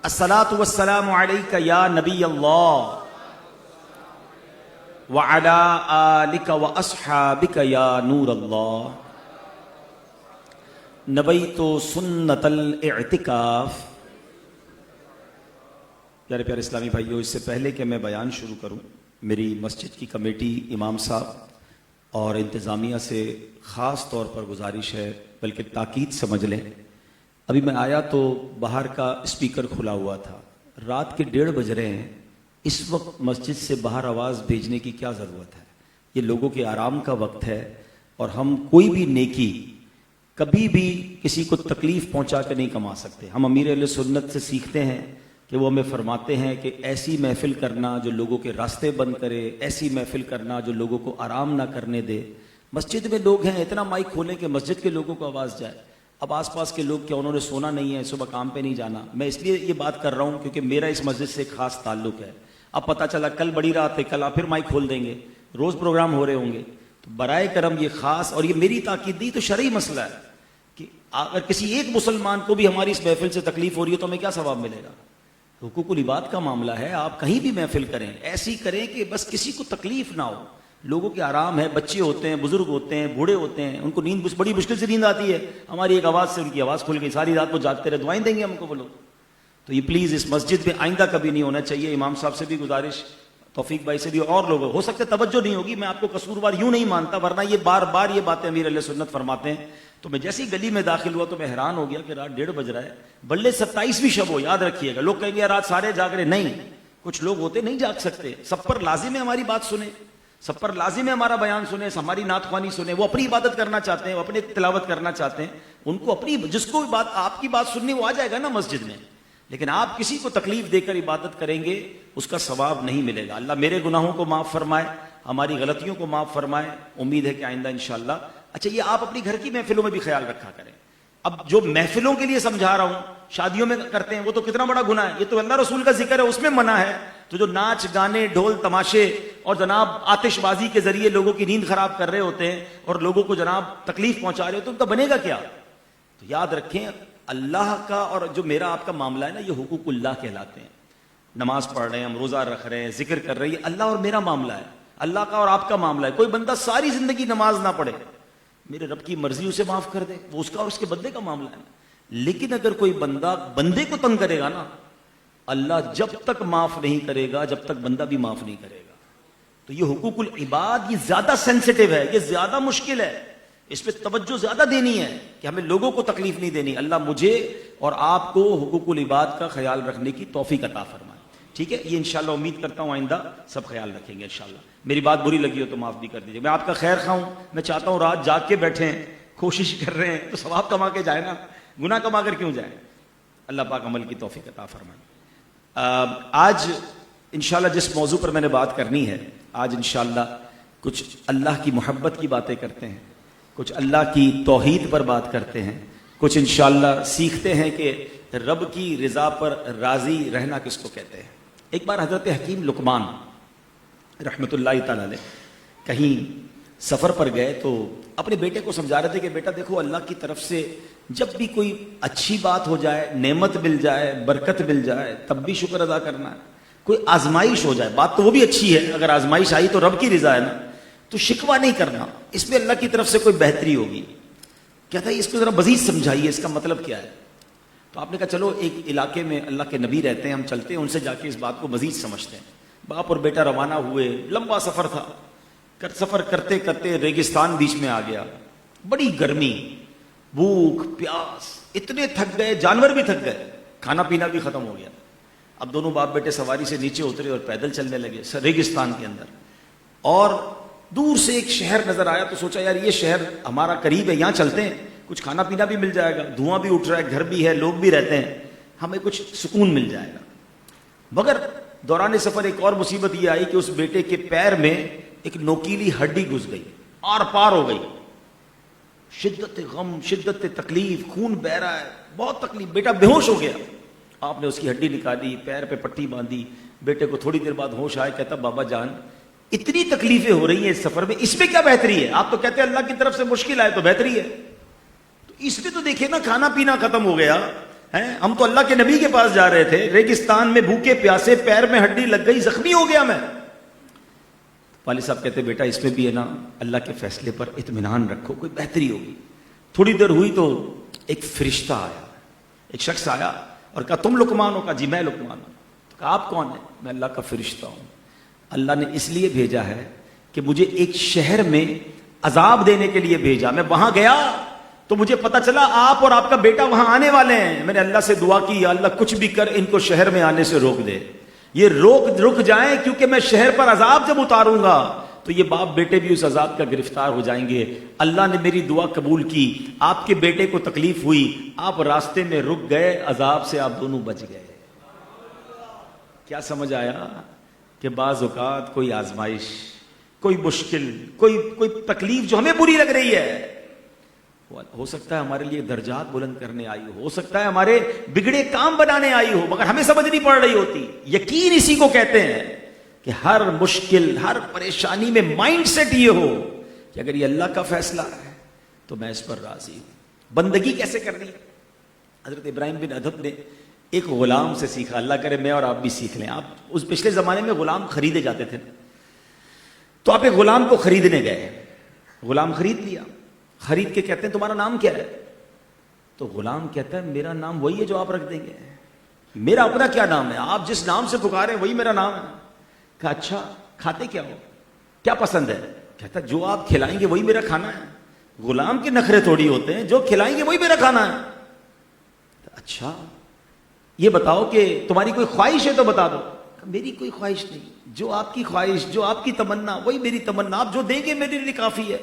الصلاۃ والسلام علیک یا نبی اللہ وعلی آلک واصحابک یا نور اللہ نبیت سنت الاعتکاف۔ پیارے پیارے اسلامی بھائیوں، اس سے پہلے کہ میں بیان شروع کروں، میری مسجد کی کمیٹی، امام صاحب اور انتظامیہ سے خاص طور پر گزارش ہے، بلکہ تاکید سمجھ لیں۔ ابھی میں آیا تو باہر کا اسپیکر کھلا ہوا تھا، رات کے 1:30 بج رہے ہیں، اس وقت مسجد سے باہر آواز بھیجنے کی کیا ضرورت ہے؟ یہ لوگوں کے آرام کا وقت ہے، اور ہم کوئی بھی نیکی کبھی بھی کسی کو تکلیف پہنچا کے نہیں کما سکتے۔ ہم امیر اہل سنت سے سیکھتے ہیں کہ وہ ہمیں فرماتے ہیں کہ ایسی محفل کرنا جو لوگوں کے راستے بند کرے، ایسی محفل کرنا جو لوگوں کو آرام نہ کرنے دے۔ مسجد میں لوگ ہیں، اتنا مائک کھولیں کہ مسجد کے لوگوں کو آواز جائے۔ اب آس پاس کے لوگ کیا انہوں نے سونا نہیں ہے، صبح کام پہ نہیں جانا؟ میں اس لیے یہ بات کر رہا ہوں کیونکہ میرا اس مسجد سے ایک خاص تعلق ہے۔ اب پتہ چلا کل بڑی رات ہے، کل آپ پھر مائک کھول دیں گے، روز پروگرام ہو رہے ہوں گے، تو برائے کرم یہ خاص، اور یہ میری تاکید نہیں تو شرعی مسئلہ ہے کہ اگر کسی ایک مسلمان کو بھی ہماری اس محفل سے تکلیف ہو رہی ہے تو ہمیں کیا ثواب ملے گا؟ حقوق العباد کا معاملہ ہے، آپ کہیں بھی محفل کریں، ایسی کریں کہ بس کسی کو تکلیف نہ ہو، لوگوں کے آرام ہے، بچے ہوتے ہیں، بزرگ ہوتے ہیں، بوڑھے ہوتے ہیں، ان کو نیند بڑی مشکل سے نیند آتی ہے، ہماری ایک آواز سے ان کی آواز کھل گئی، ساری رات وہ جاگتے رہے، دعائیں دیں گے ہم کو وہ لوگ۔ تو یہ پلیز اس مسجد میں آئندہ کبھی نہیں ہونا چاہیے۔ امام صاحب سے بھی گزارش، توفیق بھائی سے بھی، اور لوگوں ہو سکتے توجہ نہیں ہوگی، میں آپ کو قصوروار یوں نہیں مانتا، ورنہ یہ بار بار یہ باتیں امیر علیہ سنت فرماتے ہیں۔ تو میں جیسی گلی میں داخل ہوا تو میں حیران ہو گیا کہ رات 1:30 بج رہا ہے، بلے 27ویں شب ہو، یاد رکھیے گا۔ لوگ کہیں گے رات سارے جاگ رہے، نہیں، کچھ لوگ ہوتے نہیں جاگ سکتے، سب پر لازم ہے ہماری بات سنیں، سب پر لازم ہے ہمارا بیان سنیں، ہماری نعت خوانی سنیں۔ وہ اپنی عبادت کرنا چاہتے ہیں، وہ اپنی تلاوت کرنا چاہتے ہیں، ان کو اپنی، جس کو بات آپ کی بات سننی وہ آ جائے گا نا مسجد میں، لیکن آپ کسی کو تکلیف دے کر عبادت کریں گے اس کا ثواب نہیں ملے گا۔ اللہ میرے گناہوں کو معاف فرمائے، ہماری غلطیوں کو معاف فرمائے، امید ہے کہ آئندہ انشاءاللہ۔ اچھا، یہ آپ اپنی گھر کی محفلوں میں بھی خیال رکھا کریں۔ اب جو محفلوں کے لیے سمجھا رہا ہوں، شادیوں میں کرتے ہیں وہ تو کتنا بڑا گناہ ہے، یہ تو اللہ رسول کا ذکر ہے، اس میں منع ہے۔ تو جو ناچ گانے، ڈھول تماشے اور جناب آتش بازی کے ذریعے لوگوں کی نیند خراب کر رہے ہوتے ہیں اور لوگوں کو جناب تکلیف پہنچا رہے ہوتے ہیں، ان کا بنے گا کیا؟ تو یاد رکھیں، اللہ کا اور جو میرا آپ کا معاملہ ہے نا، یہ حقوق اللہ کہلاتے ہیں۔ نماز پڑھ رہے ہیں ہم، روزہ رکھ رہے ہیں، ذکر کر رہے ہیں، یہ اللہ اور میرا معاملہ ہے، اللہ کا اور آپ کا معاملہ ہے۔ کوئی بندہ ساری زندگی نماز نہ پڑھے، میرے رب کی مرضی اسے معاف کر دے، وہ اس کا اور اس کے بندے کا معاملہ ہے۔ لیکن اگر کوئی بندہ بندے کو تنگ کرے گا نا، اللہ جب تک معاف نہیں کرے گا جب تک بندہ بھی معاف نہیں کرے گا۔ تو یہ حقوق العباد، یہ زیادہ سینسٹیو ہے، یہ زیادہ مشکل ہے، اس پہ توجہ زیادہ دینی ہے کہ ہمیں لوگوں کو تکلیف نہیں دینی۔ اللہ مجھے اور آپ کو حقوق العباد کا خیال رکھنے کی توفیق عطا فرمائے، ٹھیک ہے؟ یہ انشاءاللہ امید کرتا ہوں آئندہ سب خیال رکھیں گے انشاءاللہ۔ میری بات بری لگی ہو تو معاف بھی کر دیجیے، میں آپ کا خیر خواہ ہوں، میں چاہتا ہوں رات جاگ کے بیٹھیں، کوشش کر رہے ہیں تو ثواب کما کے جائے نا، گناہ کما کر کیوں جائیں؟ اللہ پاک عمل کی توفیق عطا فرمائے۔ آج انشاءاللہ جس موضوع پر میں نے بات کرنی ہے، آج انشاءاللہ کچھ اللہ کی محبت کی باتیں کرتے ہیں، کچھ اللہ کی توحید پر بات کرتے ہیں، کچھ انشاءاللہ سیکھتے ہیں کہ رب کی رضا پر راضی رہنا کس کو کہتے ہیں۔ ایک بار حضرت حکیم لقمان رحمۃ اللہ تعالی علیہ کہیں سفر پر گئے تو اپنے بیٹے کو سمجھا رہے تھے کہ بیٹا دیکھو، اللہ کی طرف سے جب بھی کوئی اچھی بات ہو جائے، نعمت مل جائے، برکت مل جائے، تب بھی شکر ادا کرنا ہے۔ کوئی آزمائش ہو جائے، بات تو وہ بھی اچھی ہے، اگر آزمائش آئی تو رب کی رضا ہے نا، تو شکوہ نہیں کرنا، اس میں اللہ کی طرف سے کوئی بہتری ہوگی۔ کہتا ہے اس کو ذرا مزید سمجھائیے، اس کا مطلب کیا ہے؟ تو آپ نے کہا چلو ایک علاقے میں اللہ کے نبی رہتے ہیں، ہم چلتے ہیں ان سے جا کے اس بات کو مزید سمجھتے ہیں۔ باپ اور بیٹا روانہ ہوئے، لمبا سفر تھا، سفر کرتے کرتے ریگستان بیچ میں آ گیا، بڑی گرمی، بھوک پیاس، اتنے تھک گئے، جانور بھی تھک گئے، کھانا پینا بھی ختم ہو گیا۔ اب دونوں باپ بیٹے سواری سے نیچے اترے اور پیدل چلنے لگے ریگستان کے اندر، اور دور سے ایک شہر نظر آیا تو سوچا یار یہ شہر ہمارا قریب ہے، یہاں چلتے ہیں، کچھ کھانا پینا بھی مل جائے گا، دھواں بھی اٹھ رہا ہے، گھر بھی ہے، لوگ بھی رہتے ہیں، ہمیں کچھ سکون مل جائے گا۔ مگر دوران سفر ایک اور مصیبت یہ آئی کہ اس بیٹے کے پیر میں ایک نوکیلی ہڈی گھس گئی، آر پار ہو گئی، شدت غم، شدت تکلیف، خون بہ رہا ہے، بہت تکلیف، بیٹا بے ہوش ہو گیا۔ آپ نے اس کی ہڈی نکالی، پیر پہ پٹی باندھی، بیٹے کو تھوڑی دیر بعد ہوش آئے، کہتا بابا جان اتنی تکلیفیں ہو رہی ہیں اس سفر میں، اس میں کیا بہتری ہے؟ آپ تو کہتے ہیں اللہ کی طرف سے مشکل آئے تو بہتری ہے، تو اس میں تو دیکھیں نا، کھانا پینا ختم ہو گیا، ہم تو اللہ کے نبی کے پاس جا رہے تھے, ریگستان میں بھوکے پیاسے, پیر میں ہڈی لگ گئی, زخمی ہو گیا میں. والد صاحب کہتے بیٹا اس میں بھی ہے نا اللہ کے فیصلے پر اطمینان رکھو, کوئی بہتری ہوگی. تھوڑی دیر ہوئی تو ایک فرشتہ آیا, ایک شخص آیا اور کہا تم لقمان ہو؟ کہا جی میں لقمان ہوں. کہا آپ کون ہیں؟ میں اللہ کا فرشتہ ہوں. اللہ نے اس لیے بھیجا ہے کہ مجھے ایک شہر میں عذاب دینے کے لیے بھیجا. میں وہاں گیا تو مجھے پتا چلا آپ اور آپ کا بیٹا وہاں آنے والے ہیں. میں نے اللہ سے دعا کی, یا اللہ کچھ بھی کر ان کو شہر میں آنے سے روک دے, یہ رک جائیں, کیونکہ میں شہر پر عذاب جب اتاروں گا تو یہ باپ بیٹے بھی اس عذاب کا گرفتار ہو جائیں گے. اللہ نے میری دعا قبول کی, آپ کے بیٹے کو تکلیف ہوئی, آپ راستے میں رک گئے, عذاب سے آپ دونوں بچ گئے. کیا سمجھ آیا کہ بعض اوقات کوئی آزمائش, کوئی مشکل, کوئی تکلیف جو ہمیں بری لگ رہی ہے, ہو سکتا ہے ہمارے لیے درجات بلند کرنے آئی ہو سکتا ہے ہمارے بگڑے کام بنانے آئی ہو, مگر ہمیں سمجھ نہیں پڑ رہی ہوتی. یقین اسی کو کہتے ہیں کہ ہر مشکل, ہر پریشانی میں مائنڈ سیٹ یہ ہو کہ اگر یہ اللہ کا فیصلہ ہے تو میں اس پر راضی ہوں. بندگی کیسے کرنی؟ حضرت ابراہیم بن ادھم نے ایک غلام سے سیکھا, اللہ کرے میں اور آپ بھی سیکھ لیں. آپ اس پچھلے زمانے میں غلام خریدے جاتے تھے, تو آپ ایک غلام کو خریدنے گئے, غلام خرید لیا, خرید کے کہتے ہیں تمہارا نام کیا ہے؟ تو غلام کہتا ہے میرا نام وہی ہے جو آپ رکھ دیں گے, میرا اپنا کیا نام ہے, آپ جس نام سے پکارے وہی میرا نام ہے. کہا اچھا کھاتے کیا ہو, کیا پسند ہے؟ کہتا جو آپ کھلائیں گے وہی میرا کھانا ہے. غلام کے نخرے تھوڑی ہوتے ہیں, جو کھلائیں گے وہی میرا کھانا ہے. اچھا یہ بتاؤ کہ تمہاری کوئی خواہش ہے تو بتا دو. میری کوئی خواہش نہیں, جو آپ کی خواہش, جو آپ کی تمنا وہی میری تمنا, آپ جو دیں گے میرے لیے کافی ہے,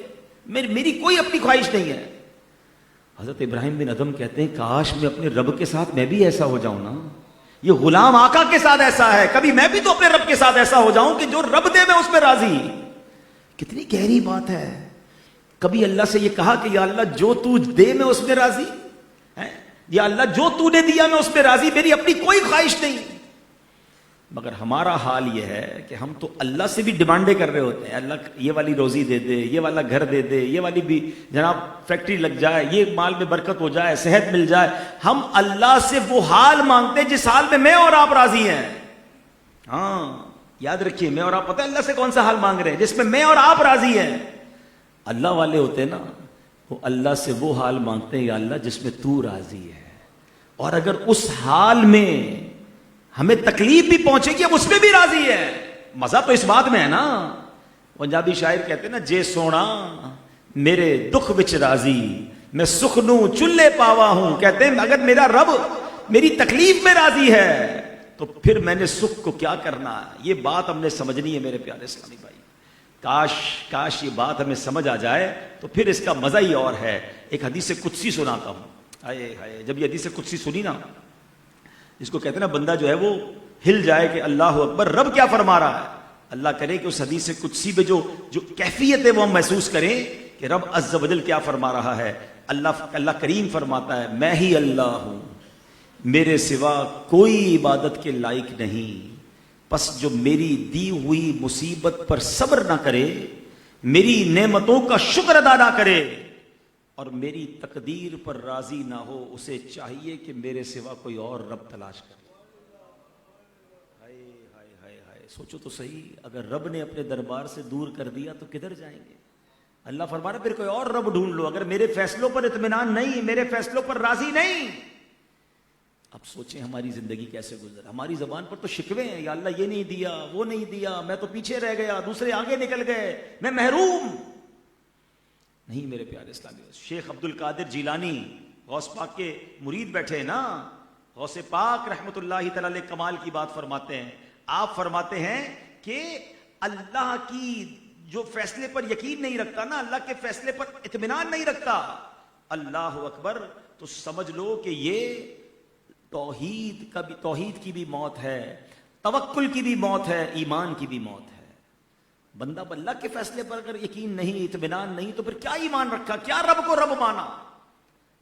میری کوئی اپنی خواہش نہیں ہے. حضرت ابراہیم بن ادھم کہتے ہیں کاش میں اپنے رب کے ساتھ میں بھی ایسا ہو جاؤں نا. یہ غلام آقا کے ساتھ ایسا ہے, کبھی میں بھی تو اپنے رب کے ساتھ ایسا ہو جاؤں کہ جو رب دے میں اس میں راضی. کتنی گہری بات ہے. کبھی اللہ سے یہ کہا کہ یا اللہ جو تو دے میں اس میں راضی, یا اللہ جو تو نے دیا میں اس میں راضی, میری اپنی کوئی خواہش نہیں. مگر ہمارا حال یہ ہے کہ ہم تو اللہ سے بھی ڈیمانڈیں کر رہے ہوتے ہیں, اللہ یہ والی روزی دے دے, یہ والا گھر دے دے, یہ والی بھی جناب فیکٹری لگ جائے, یہ مال میں برکت ہو جائے, صحت مل جائے. ہم اللہ سے وہ حال مانگتے جس حال میں اور آپ راضی ہیں. ہاں یاد رکھیے, میں اور آپ پتہ ہے اللہ سے کون سا حال مانگ رہے ہیں, جس میں میں اور آپ راضی ہیں. اللہ والے ہوتے ہیں نا, وہ اللہ سے وہ حال مانگتے ہیں یا اللہ جس میں تو راضی ہے, اور اگر اس حال میں ہمیں تکلیف بھی پہنچے گی اب اس میں بھی راضی ہے. مزہ تو اس بات میں ہے نا. پنجابی شاعر کہتے ہیں نا, جے سونا میرے دکھ وچ راضی, میں سکھ نو چلے پاوا ہوں. کہتے ہیں اگر میرا رب میری تکلیف میں راضی ہے تو پھر میں نے سکھ کو کیا کرنا ہے. یہ بات ہم نے سمجھنی ہے میرے پیارے اسلامی بھائی. کاش یہ بات ہمیں سمجھ آ جائے تو پھر اس کا مزہ ہی اور ہے. ایک حدیث قدسی سناتا ہوں. ہائے جب یہ حدیث قدسی سنی نا, جس کو کہتے ہیں نا بندہ جو ہے وہ ہل جائے کہ اللہ اکبر, رب کیا فرما رہا ہے. اللہ کرے کہ اس حدیث قدسی میں جو کیفیت ہے وہ ہم محسوس کریں کہ رب عز و جل کیا فرما رہا ہے. اللہ کریم فرماتا ہے میں ہی اللہ ہوں, میرے سوا کوئی عبادت کے لائق نہیں, پس جو میری دی ہوئی مصیبت پر صبر نہ کرے, میری نعمتوں کا شکر ادا نہ کرے اور میری تقدیر پر راضی نہ ہو, اسے چاہیے کہ میرے سوا کوئی اور رب تلاش کرے. ہائے سوچو تو صحیح, اگر رب نے اپنے دربار سے دور کر دیا تو کدھر جائیں گے. اللہ فرما رہا پھر کوئی اور رب ڈھونڈ لو. اگر میرے فیصلوں پر اطمینان نہیں, میرے فیصلوں پر راضی نہیں, اب سوچیں ہماری زندگی کیسے گزر. ہماری زبان پر تو شکوے ہیں, یا اللہ یہ نہیں دیا, وہ نہیں دیا, میں تو پیچھے رہ گیا, دوسرے آگے نکل گئے, میں محروم. نہیں میرے پیارے اسلامی, شیخ عبد القادر جیلانی غوث پاک کے مرید بیٹھے نا, غوث پاک رحمت اللہ تعالی علیہ کمال کی بات فرماتے ہیں. آپ فرماتے ہیں کہ اللہ کی جو فیصلے پر یقین نہیں رکھتا نا, اللہ کے فیصلے پر اطمینان نہیں رکھتا, اللہ اکبر, تو سمجھ لو کہ یہ توحید کی بھی موت ہے, توکل کی بھی موت ہے, ایمان کی بھی موت ہے. بندہ اللہ کے فیصلے پر اگر یقین نہیں, اطمینان نہیں, تو پھر کیا ایمان رکھا, کیا رب کو رب مانا.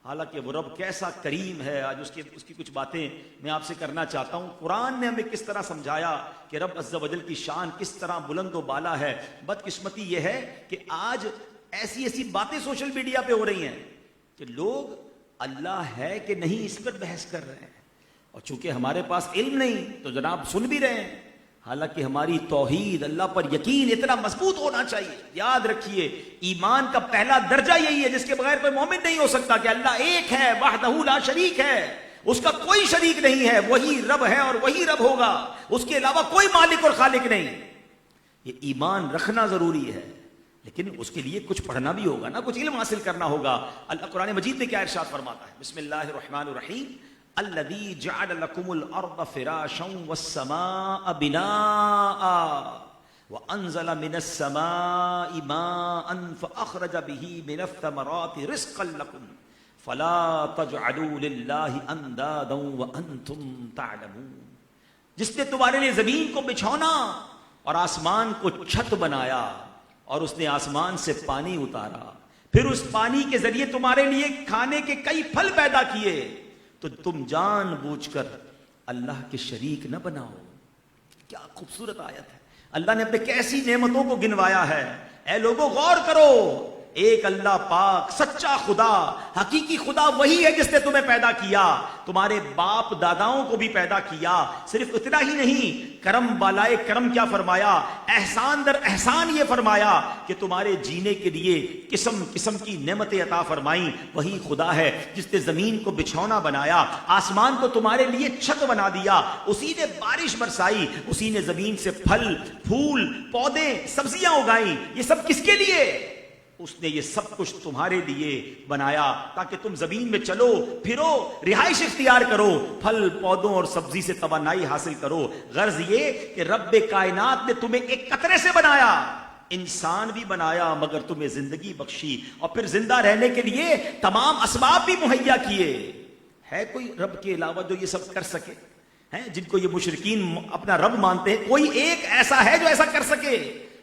حالانکہ وہ رب کیسا کریم ہے. آج اس کی کچھ باتیں میں آپ سے کرنا چاہتا ہوں. قرآن نے ہمیں کس طرح سمجھایا کہ رب عز و جل کی شان کس طرح بلند و بالا ہے. بدقسمتی یہ ہے کہ آج ایسی باتیں سوشل میڈیا پہ ہو رہی ہیں کہ لوگ اللہ ہے کہ نہیں اس پر بحث کر رہے ہیں، اور چونکہ ہمارے پاس علم نہیں تو جناب سن بھی رہے ہیں، حالانکہ ہماری توحید اللہ پر یقین اتنا مضبوط ہونا چاہیے۔ یاد رکھیے ایمان کا پہلا درجہ یہی ہے جس کے بغیر کوئی مومن نہیں ہو سکتا، کہ اللہ ایک ہے، وحدہ لا شریک ہے، اس کا کوئی شریک نہیں ہے، وہی رب ہے اور وہی رب ہوگا، اس کے علاوہ کوئی مالک اور خالق نہیں۔ یہ ایمان رکھنا ضروری ہے، لیکن اس کے لیے کچھ پڑھنا بھی ہوگا نا، کچھ علم حاصل کرنا ہوگا۔ اللہ قرآن مجید میں کیا ارشاد فرماتا ہے؟ بسم اللہ الرحمن الرحیم، الذی جعل لکم الارض فراشا والسماء بناء وانزل من السماء ماء فاخرج به من الثمرات رزقا لکم فلا تجعلوا للہ اندادا وانتم تعلمون۔ جس نے تمہارے لیے زمین کو بچھونا اور آسمان کو چھت بنایا، اور اس نے آسمان سے پانی اتارا، پھر اس پانی کے ذریعے تمہارے لیے کھانے کے کئی پھل پیدا کیے، تو تم جان بوجھ کر اللہ کے شریک نہ بناؤ۔ کیا خوبصورت آیت ہے، اللہ نے اپنے کیسی نعمتوں کو گنوایا ہے۔ اے لوگوں غور کرو، ایک اللہ پاک سچا خدا، حقیقی خدا وہی ہے جس نے تمہیں پیدا کیا، تمہارے باپ داداؤں کو بھی پیدا کیا۔ صرف اتنا ہی نہیں، کرم بالائے کرم کیا فرمایا، احسان در احسان یہ فرمایا کہ تمہارے جینے کے لیے قسم قسم کی نعمتیں عطا فرمائیں۔ وہی خدا ہے جس نے زمین کو بچھونا بنایا، آسمان کو تمہارے لیے چھت بنا دیا، اسی نے بارش برسائی، اسی نے زمین سے پھل پھول پودے سبزیاں اگائیں۔ یہ سب کس کے لیے؟ اس نے یہ سب کچھ تمہارے لیے بنایا تاکہ تم زمین میں چلو پھرو، رہائش اختیار کرو، پھل پودوں اور سبزی سے توانائی حاصل کرو۔ غرض یہ کہ رب کائنات نے تمہیں ایک قطرے سے بنایا، انسان بھی بنایا، مگر تمہیں زندگی بخشی، اور پھر زندہ رہنے کے لیے تمام اسباب بھی مہیا کیے۔ ہے کوئی رب کے علاوہ جو یہ سب کر سکے؟ ہیں جن کو یہ مشرکین اپنا رب مانتے ہیں، کوئی ایک ایسا ہے جو ایسا کر سکے؟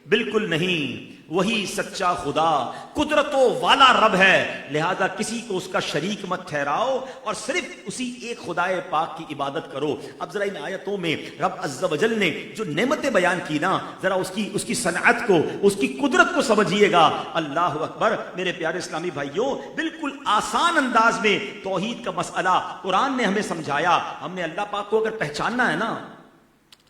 بالکل نہیں۔ وہی سچا خدا قدرتوں والا رب ہے، لہذا کسی کو اس کا شریک مت ٹھہراؤ اور صرف اسی ایک خدا پاک کی عبادت کرو۔ اب ذرا ان آیتوں میں رب عز و جل نے جو نعمتیں بیان کی نا، ذرا اس کی صنعت کو، اس کی قدرت کو سمجھیے گا۔ اللہ اکبر۔ میرے پیارے اسلامی بھائیوں، بالکل آسان انداز میں توحید کا مسئلہ قرآن نے ہمیں سمجھایا۔ ہم نے اللہ پاک کو اگر پہچاننا ہے نا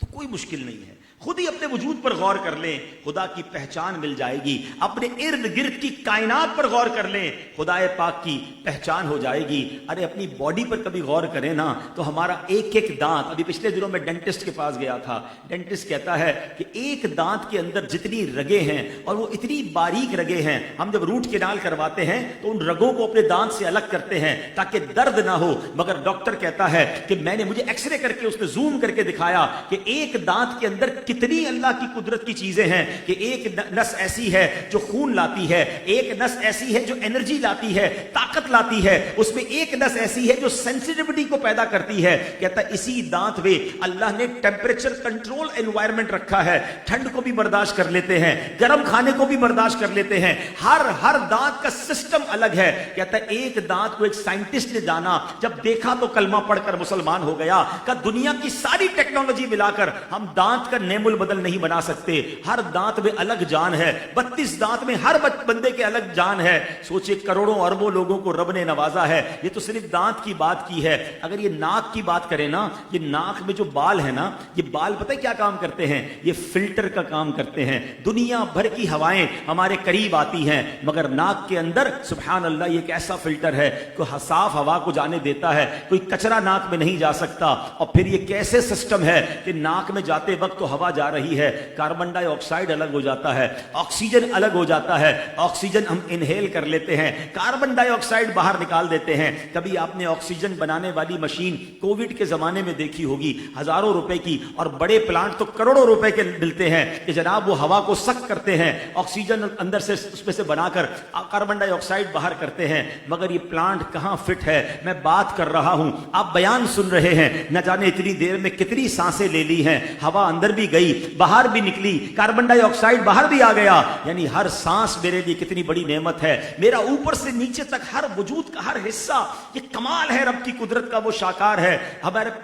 تو کوئی مشکل نہیں ہے، خود ہی اپنے وجود پر غور کر لیں، خدا کی پہچان مل جائے گی۔ اپنے ارد گرد کی کائنات پر غور کر لیں، خدا پاک کی پہچان ہو جائے گی۔ ارے اپنی باڈی پر کبھی غور کریں نا تو ہمارا ایک ایک دانت، ابھی پچھلے دنوں میں ڈینٹسٹ کے پاس گیا تھا، ڈینٹسٹ کہتا ہے کہ ایک دانت کے اندر جتنی رگیں ہیں اور وہ اتنی باریک رگیں ہیں، ہم جب روٹ کینال کرواتے ہیں تو ان رگوں کو اپنے دانت سے الگ کرتے ہیں تاکہ درد نہ ہو، مگر ڈاکٹر کہتا ہے کہ مجھے ایکس رے کر کے اس نے زوم کر کے دکھایا کہ ایک دانت کے اندر کتنی اللہ کی قدرت کی چیزیں ہیں، کہ ایک نس ایسی ہے جو خون لاتی ہے، ایک نس ایسی ہے جو انرجی لاتی ہے، طاقت لاتی ہے، اس میں ایک نس ایسی ہے جو سینسٹیوٹی کو پیدا کرتی ہے۔ کہتا ہے اسی دانت میں اللہ نے ٹیمپریچر کنٹرول انوائرمنٹ رکھا ہے، ٹھنڈ کو بھی برداشت کر لیتے ہیں، گرم کھانے کو بھی برداشت کر لیتے ہیں، ہر دانت کا سسٹم الگ ہے۔ کہتا ہے ایک دانت کو ایک سائنٹسٹ نے جانا، جب دیکھا تو کلمہ پڑھ کر مسلمان ہو گیا۔ کہ دنیا کی ساری ٹیکنالوجی ملا کر ہم دانت کا نیم البدل نہیں بنا سکتے، ہر دانت میں الگ جان ہے، 32 دانت میں ہر بندے کے الگ جان ہے۔ سوچے کروڑوں اربوں لوگوں کو رب نے نوازا ہے، یہ تو صرف دانت کی بات کی ہے۔ اگر یہ ناک کی بات کریں نا، یہ ناک میں جو بال ہے نا، یہ بال پتہ ہے کیا کام کرتے ہیں؟ یہ فلٹر کا کام کرتے ہیں۔ دنیا بھر کی ہوائیں ہمارے قریب آتی ہیں، مگر ناک کے اندر سبحان اللہ یہ ایک ایسا فلٹر ہے کہ صاف ہوا کو جانے دیتا ہے، کوئی کچرا ناک میں نہیں جا سکتا۔ اور پھر یہ کیسے سسٹم ہے کہ ناک میں جاتے وقت تو ہوا جا رہی ہے، کاربن ڈائی آکسائڈ الگ ہو جاتا ہے، آکسیجن الگ ہو جاتا ہے، آکسیجن ہم انہیل کر لیتے ہیں، کاربن ڈائی آکسائڈ باہر نکال دیتے ہیں۔ کبھی آپ نے آکسیجن بنانے والی مشین کووڈ کے زمانے میں دیکھی ہوگی، ہزاروں روپے کی، اور بڑے پلانٹ تو کروڑوں روپے کے ملتے ہیں کہ جناب وہ ہوا کو سک کرتے ہیں، آکسیجن اندر سے اس میں سے بنا کر کاربن ڈائی آکسائڈ باہر کرتے ہیں، مگر یہ پلانٹ کہاں فٹ ہے؟ میں بات کر رہا ہوں، آپ بیان سن رہے ہیں، نہ جانے اتنی دیر میں کتنی سانسیں لے لی ہیں، ہوا اندر بھی گئی باہر بھی نکلی، کاربن ڈائی آکسائڈ باہر بھی آ گیا، یعنی ہر سانس میرے لیے کتنی بڑی نعمت ہے۔ میرا اوپر سے نیچے تک ہر وجود کا ہر حصہ یہ کمال ہے رب کی قدرت کا، وہ شاکار ہے۔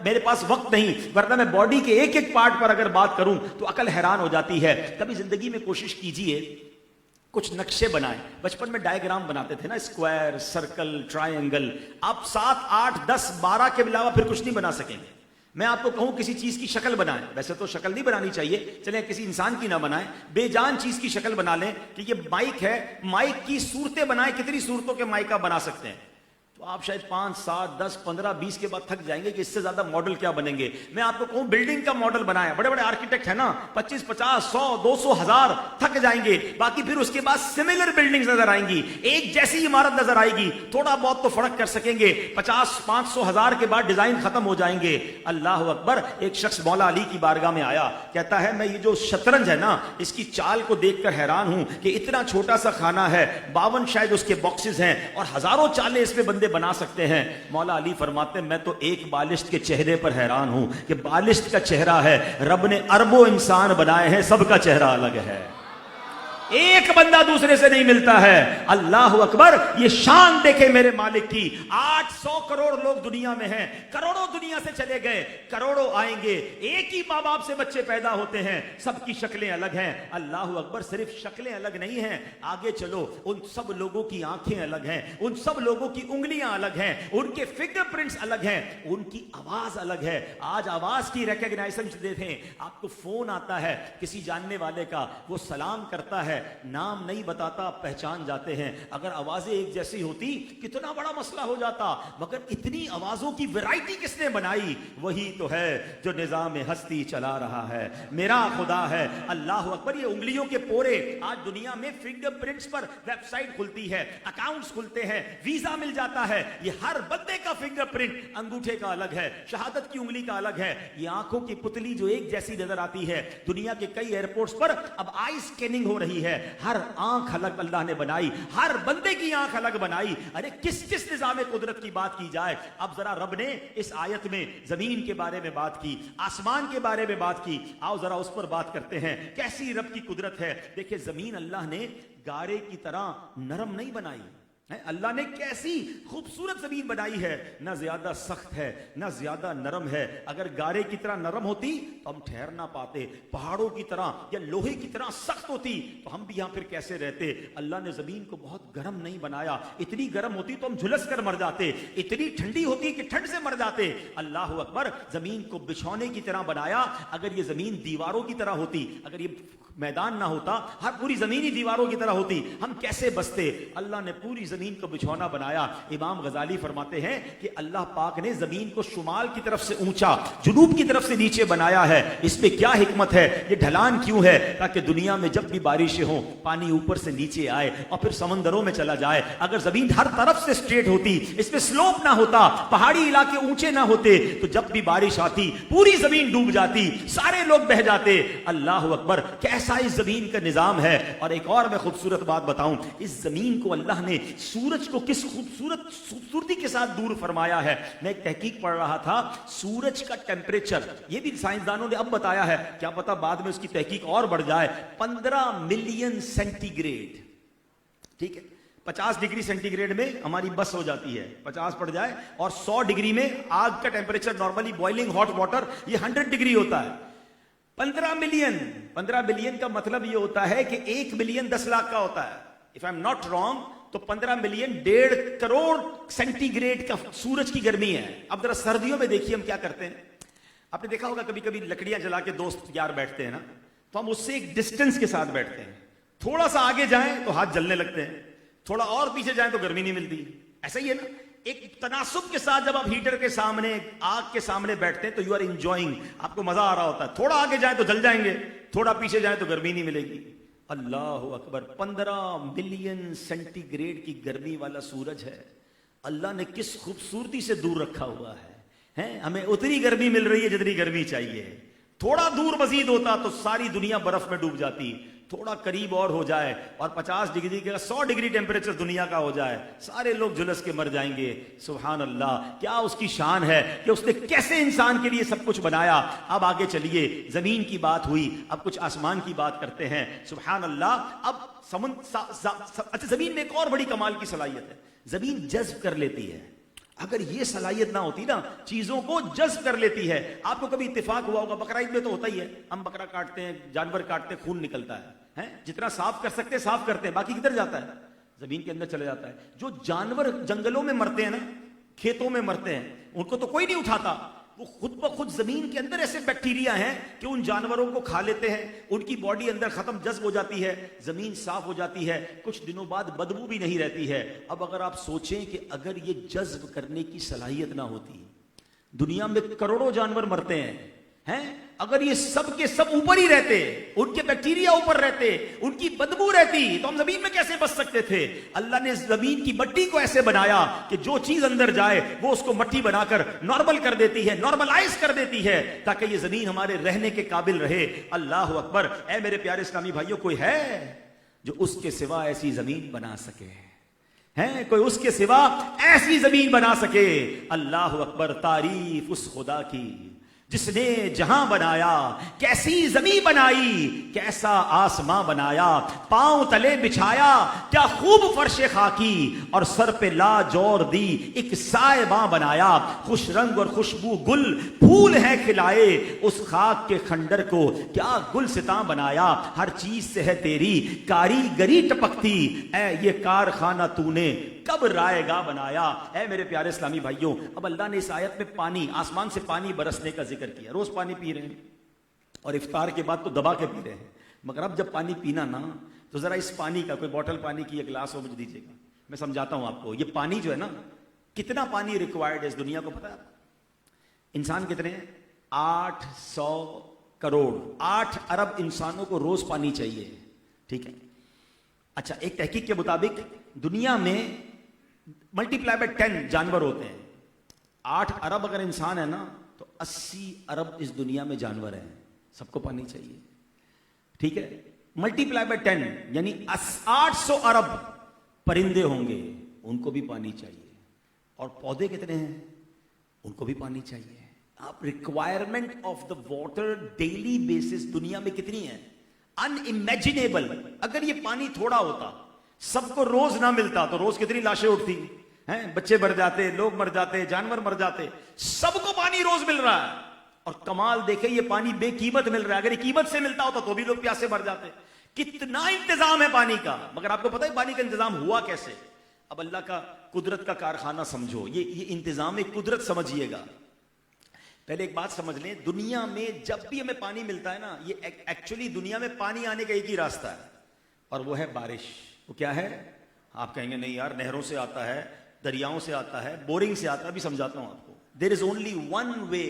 میرے پاس وقت نہیں، ورنہ میں باڈی کے ایک ایک پارٹ پر اگر بات کروں تو عقل حیران ہو جاتی ہے۔ کبھی زندگی میں کوشش کیجئے کچھ نقشے بنائیں. بچپن میں ڈائیگرام بناتے تھے نا, اسکوائر, سرکل, ٹرائنگل. آپ 7, 8, 10, 12 کے علاوہ پھر کچھ نہیں بنا سکیں گے. میں آپ کو کہوں کسی چیز کی شکل بنائیں, ویسے تو شکل نہیں بنانی چاہیے, چلیں کسی انسان کی نہ بنائیں, بے جان چیز کی شکل بنا لیں کہ یہ مائک ہے, مائک کی صورتیں بنائیں. کتنی صورتوں کے مائک آپ بنا سکتے ہیں؟ تو آپ شاید 5, 7, 10, 15, 20 کے بعد تھک جائیں گے کہ اس سے زیادہ ماڈل کیا بنیں گے. میں آپ کو کہوں بلڈنگ کا ماڈل بنائیں, بڑے بڑے آرکیٹیکٹ ہیں نا, 25, 50, 100, 200, 1000, تھک جائیں گے. باقی پھر اس کے بعد سملر بلڈنگز نظر آئیں گی, ایک جیسی عمارت نظر آئے گی. تھوڑا بہت تو فرق کر سکیں گے, 50, 500, 1000 کے بعد ڈیزائن ختم ہو جائیں گے. اللہ اکبر. ایک شخص مولا علی کی بارگاہ میں آیا, کہتا ہے میں یہ جو شطرنج ہے نا, اس کی چال کو دیکھ کر حیران ہوں کہ اتنا چھوٹا سا خانہ ہے, 52 شاید اس کے باکسز ہیں, اور ہزاروں چالیں اس میں بندے بنا سکتے ہیں. مولا علی فرماتے ہیں میں تو ایک بالشت کے چہرے پر حیران ہوں کہ بالشت کا چہرہ ہے, رب نے اربوں انسان بنائے ہیں, سب کا چہرہ الگ ہے, ایک بندہ دوسرے سے نہیں ملتا ہے. اللہ اکبر. یہ شان دیکھے میرے مالک کی. 800 کروڑ لوگ دنیا میں ہیں, کروڑوں دنیا سے چلے گئے, کروڑوں آئیں گے, ایک ہی ماں باپ سے بچے پیدا ہوتے ہیں, سب کی شکلیں الگ ہیں. اللہ اکبر. صرف شکلیں الگ نہیں ہیں, آگے چلو, ان سب لوگوں کی آنکھیں الگ ہیں, ان سب لوگوں کی انگلیاں الگ ہیں, ان کے فنگر پرنٹس الگ ہیں, ان کی آواز الگ ہے. آج آواز کی ریکگنائزیشن دیکھیں, آپ کو فون آتا ہے کسی جاننے والے کا, وہ سلام کرتا ہے, نام نہیں بتاتا, پہچان جاتے ہیں. اگر آوازیں ایک جیسی ہوتی کتنا بڑا مسئلہ ہو جاتا, مگر اتنی آوازوں کی ویرائٹی کس نے بنائی؟ وہی تو ہے جو نظام ہستی چلا رہا ہے, میرا خدا ہے. اللہ اکبر. یہ انگلیوں کے پورے, آج دنیا میں فنگر پرنٹس پر ویب سائٹ کھلتی ہے, اکاؤنٹس کھلتے ہیں, ویزا مل جاتا ہے. یہ ہر بندے کا فنگر پرنٹ, انگوٹھے کا الگ ہے, شہادت کی انگلی کا الگ ہے. یہ آنکھوں کی پتلی جو ایک جیسی نظر آتی ہے, دنیا کے کئی ایئرپورٹس پر اب آئی اسکیننگ ہو رہی ہے. ہر آنکھ الگ اللہ نے بنائی, ہر بندے کی آنکھ الگ بنائی. ارے کس کس نظام قدرت کی بات کی جائے. اب ذرا رب نے اس آیت میں زمین کے بارے میں بات کی, آسمان کے بارے میں بات کی, آؤ ذرا اس پر بات کرتے ہیں. کیسی رب کی قدرت ہے. دیکھیں زمین اللہ نے گارے کی طرح نرم نہیں بنائی, اللہ نے کیسی خوبصورت زمین بنائی ہے, نہ زیادہ سخت ہے نہ زیادہ نرم ہے. اگر گارے کی طرح نرم ہوتی تو ہم ٹھہر نہ پاتے, پہاڑوں کی طرح یا لوہے کی طرح سخت ہوتی تو ہم بھی یہاں پھر کیسے رہتے. اللہ نے زمین کو بہت گرم نہیں بنایا, اتنی گرم ہوتی تو ہم جھلس کر مر جاتے, اتنی ٹھنڈی ہوتی کہ ٹھنڈ سے مر جاتے. اللہ اکبر. زمین کو بچھونے کی طرح بنایا. اگر یہ زمین دیواروں کی طرح ہوتی, اگر یہ میدان نہ ہوتا, ہر پوری زمین ہی دیواروں کی طرح ہوتی, ہم کیسے بستے. اللہ نے پوری زمین کو بچھونا بنایا. امام غزالی فرماتے ہیں کہ اللہ پاک نے زمین کو شمال کی طرف سے اونچا, جنوب کی طرف سے نیچے بنایا ہے. اس میں کیا حکمت ہے, یہ ڈھلان کیوں ہے؟ تاکہ دنیا میں جب بھی بارشیں ہوں پانی اوپر سے نیچے آئے اور پھر سمندروں میں چلا جائے. اگر زمین ہر طرف سے اسٹریٹ ہوتی, اس میں سلوپ نہ ہوتا, پہاڑی علاقے اونچے نہ ہوتے, تو جب بھی بارش آتی پوری زمین ڈوب جاتی, سارے لوگ بہہ جاتے. اللہ اکبر. کیسا اس زمین کا نظام ہے. اور ایک اور میں خوبصورت بات بتاؤں, اس زمین کو اللہ نے سورج کو کس خوبصورتی کے ساتھ دور فرمایا ہے. میں ایک تحقیق پڑھ رہا تھا, سورج کا ٹیمپریچر, یہ بھی سائنسدانوں نے اب بتایا ہے, کیا پتا بعد میں اس کی تحقیق اور بڑھ جائے, 15 ملین سینٹی گریڈ. ٹھیک ہے, 50 ڈگری سینٹی گریڈ میں ہماری بس ہو جاتی ہے, 50 پڑ جائے, اور 100 ڈگری میں آگ کا temperature normally boiling hot water یہ 100 ڈگری ہوتا ہے. 15 ملین کا مطلب یہ ہوتا ہے کہ 1 ملین 10 لاکھ کا ہوتا ہے. if I'm not wrong تو 15 ملین 1.5 کروڑ سینٹی گریڈ کا سورج کی گرمی ہے. اب ذرا سردیوں میں دیکھیے ہم کیا کرتے ہیں. آپ نے دیکھا ہوگا کبھی کبھی لکڑیاں جلا کے دوست یار بیٹھتے ہیں نا, تو ہم اس سے ایک ڈسٹنس کے ساتھ بیٹھتے ہیں. تھوڑا سا آگے جائیں تو ہاتھ جلنے لگتے ہیں, تھوڑا اور پیچھے جائیں تو گرمی نہیں ملتی. ایسا ہی ہے نا, ایک تناسب کے ساتھ جب آپ ہیٹر کے سامنے, آگ کے سامنے بیٹھتے ہیں تو یو آر انجوائنگ, آپ کو مزہ آ رہا ہوتا ہے. تھوڑا آگے جائیں تو جل جائیں گے, تھوڑا پیچھے جائیں تو گرمی نہیں ملے گی. اللہ اکبر. 15 ملین سینٹی گریڈ کی گرمی والا سورج ہے, اللہ نے کس خوبصورتی سے دور رکھا ہوا ہے. ہمیں اتنی گرمی مل رہی ہے جتنی گرمی چاہیے. تھوڑا دور مزید ہوتا تو ساری دنیا برف میں ڈوب جاتی. تھوڑا قریب اور ہو جائے اور 50 ڈگری کا 100 ڈگری ٹیمپریچر دنیا کا ہو جائے, سارے لوگ جھلس کے مر جائیں گے. سبحان اللہ. کیا اس کی شان ہے کہ اس نے کیسے انسان کے لیے سب کچھ بنایا. اب آگے چلیے, زمین کی بات ہوئی, اب کچھ آسمان کی بات کرتے ہیں. سبحان اللہ. اب اچھا, زمین میں ایک اور بڑی کمال کی صلاحیت ہے, زمین جذب کر لیتی ہے. اگر یہ صلاحیت نہ ہوتی نا, چیزوں کو جذب کر لیتی ہے. آپ کو کبھی اتفاق ہوا ہوگا, بقرعید میں تو ہوتا ہی ہے, ہم بکرا کاٹتے ہیں, جانور کاٹتے ہیں, خون نکلتا ہے, ہیں, جتنا صاف کر سکتے صاف کرتے ہیں, باقی کدھر جاتا ہے؟ زمین کے اندر چلے جاتا ہے. جو جانور جنگلوں میں مرتے ہیں نا, کھیتوں میں مرتے ہیں, ان کو تو کوئی نہیں اٹھاتا, وہ خود بخود زمین کے اندر ایسے بیکٹیریا ہیں کہ ان جانوروں کو کھا لیتے ہیں, ان کی باڈی اندر ختم جذب ہو جاتی ہے, زمین صاف ہو جاتی ہے, کچھ دنوں بعد بدبو بھی نہیں رہتی ہے. اب اگر آپ سوچیں کہ اگر یہ جذب کرنے کی صلاحیت نہ ہوتی, دنیا میں کروڑوں جانور مرتے ہیں, اگر یہ سب کے سب اوپر ہی رہتے, ان کے بیکٹیریا اوپر رہتے, ان کی بدبو رہتی, تو ہم زمین میں کیسے بچ سکتے تھے؟ اللہ نے زمین کی مٹی کو ایسے بنایا کہ جو چیز اندر جائے وہ اس کو مٹی بنا کر نارمل کر دیتی ہے, نارملائز کر دیتی ہے, تاکہ یہ زمین ہمارے رہنے کے قابل رہے. اللہ اکبر. اے میرے پیارے اسلامی بھائیوں, کوئی ہے جو اس کے سوا ایسی زمین بنا سکے؟ ہے کوئی اس کے سوا ایسی زمین بنا سکے؟ اللہ اکبر. تعریف اس خدا کی جس نے جہاں بنایا, کیسی زمین بنائی, کیسا آسماں بنایا, پاؤں تلے بچھایا, کیا خوب فرش خاکی, اور سر پہ لا جور دی, ایک سائباں بنایا, خوش رنگ اور خوشبو گل پھول ہیں کھلائے, اس خاک کے کھنڈر کو کیا گلستاں بنایا, ہر چیز سے ہے تیری کاریگری ٹپکتی, اے یہ کارخانہ تو نے کب رائے گاہ بنایا. اے میرے پیارے اسلامی بھائیوں, اب اللہ نے اس آیت میں پانی, آسمان سے پانی برسنے کا ذکر کیا. روز پانی پی رہے ہیں اور افطار کے بعد تو دبا کے پی رہے ہیں, مگر اب جب پانی پینا نا, تو ذرا اس پانی کا, کوئی بوٹل پانی کی ایک گلاس ہو مجھے دیجیے گا, میں سمجھاتا ہوں آپ کو. یہ پانی جو ہے نا, کتنا پانی ریکوائرڈ ہے اس دنیا کو پتا ہے؟ انسان کتنے ہیں؟ 800 کروڑ, 8 ارب انسانوں کو روز پانی چاہیے. ٹھیک ہے. اچھا, ایک تحقیق کے مطابق دنیا میں ملٹی پلائی بائی 10 جانور ہوتے ہیں. 8 ارب اگر انسان ہے نا, تو 80 ارب اس دنیا میں جانور ہیں, سب کو پانی چاہیے. ٹھیک ہے. ملٹی پلائی بائی 10 یعنی 800 ارب پرندے ہوں گے, ان کو بھی پانی چاہیے. اور پودے کتنے ہیں, ان کو بھی پانی چاہیے. آپ requirement of the water daily basis دنیا میں کتنی ہے؟ ان امیجنیبل. اگر یہ پانی تھوڑا ہوتا, سب کو روز نہ ملتا, تو روز کتنی لاشیں اٹھتی ہیں, بچے مر جاتے, لوگ مر جاتے, جانور مر جاتے. سب کو پانی روز مل رہا ہے, اور کمال دیکھیں یہ پانی بے قیمت مل رہا ہے. اگر یہ قیمت سے ملتا ہوتا تو بھی لوگ پیاسے مر جاتے. کتنا انتظام ہے پانی کا. مگر آپ کو پتہ ہے پانی کا انتظام ہوا کیسے؟ اب اللہ کا قدرت کا کارخانہ سمجھو, یہ انتظام قدرت سمجھیے گا. پہلے ایک بات سمجھ لیں, دنیا میں جب بھی ہمیں پانی ملتا ہے نا, یہ ایکچولی دنیا میں پانی آنے کا ایک ہی راستہ ہے, اور وہ ہے بارش. وہ کیا ہے؟ آپ کہیں گے نہیں یار, نہروں سے آتا ہے, دریاؤں سے آتا ہے, بورنگ سے آتا ہے. ابھی سمجھاتا ہوں آپ کو. دیر از اونلی ون وے,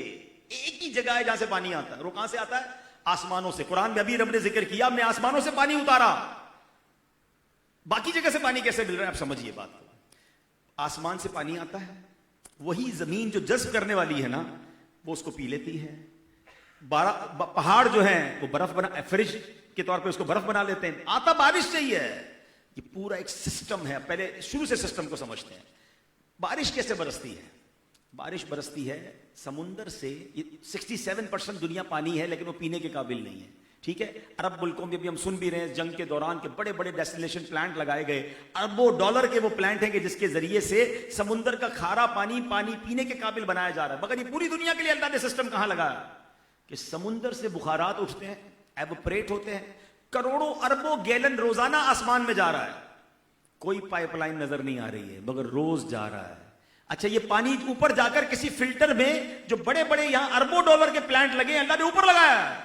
ایک ہی جگہ ہے جہاں سے پانی آتا ہے. وہ کہاں سے آتا ہے؟ آسمانوں سے. قرآن میں ابھی رب نے ذکر کیا, ہم نے آسمانوں سے پانی اتارا. باقی جگہ سے پانی کیسے مل رہا ہے آپ سمجھیے بات کو. آسمان سے پانی آتا ہے, وہی زمین جو جذب کرنے والی ہے نا, وہ اس کو پی لیتی ہے. پہاڑ جو ہیں وہ برف بنا, فریج کے طور پہ اس کو برف بنا لیتے ہیں. آتا بارش سے ہی ہے. یہ پورا ایک سسٹم ہے. پہلے شروع سے سسٹم کو سمجھتے ہیں. بارش کیسے برستی ہے؟ بارش برستی ہے سمندر سے. 67% دنیا پانی ہے, لیکن وہ پینے کے قابل نہیں ہے. ٹھیک ہے. عرب ملکوں میں بھی ہم سن بھی رہے ہیں جنگ کے دوران کے بڑے بڑے ڈیسٹیلیشن پلانٹ لگائے گئے. اربوں ڈالر کے وہ پلانٹ ہیں کہ جس کے ذریعے سے سمندر کا کھارا پانی پینے کے قابل بنایا جا رہا ہے. مگر یہ پوری دنیا کے لیے اللہ نے سسٹم کہاں لگایا کہ سمندر سے بخارات اٹھتے ہیں, ایوپریٹ ہوتے ہیں, کروڑوں اربوں گیلن روزانہ آسمان میں جا رہا ہے. کوئی پائپ لائن نظر نہیں آ رہی ہے, مگر روز جا رہا ہے. اچھا, یہ پانی اوپر جا کر کسی فلٹر میں, جو بڑے بڑے یہاں اربوں ڈالر کے پلانٹ لگے ہیں, اللہ نے اوپر لگایا ہے,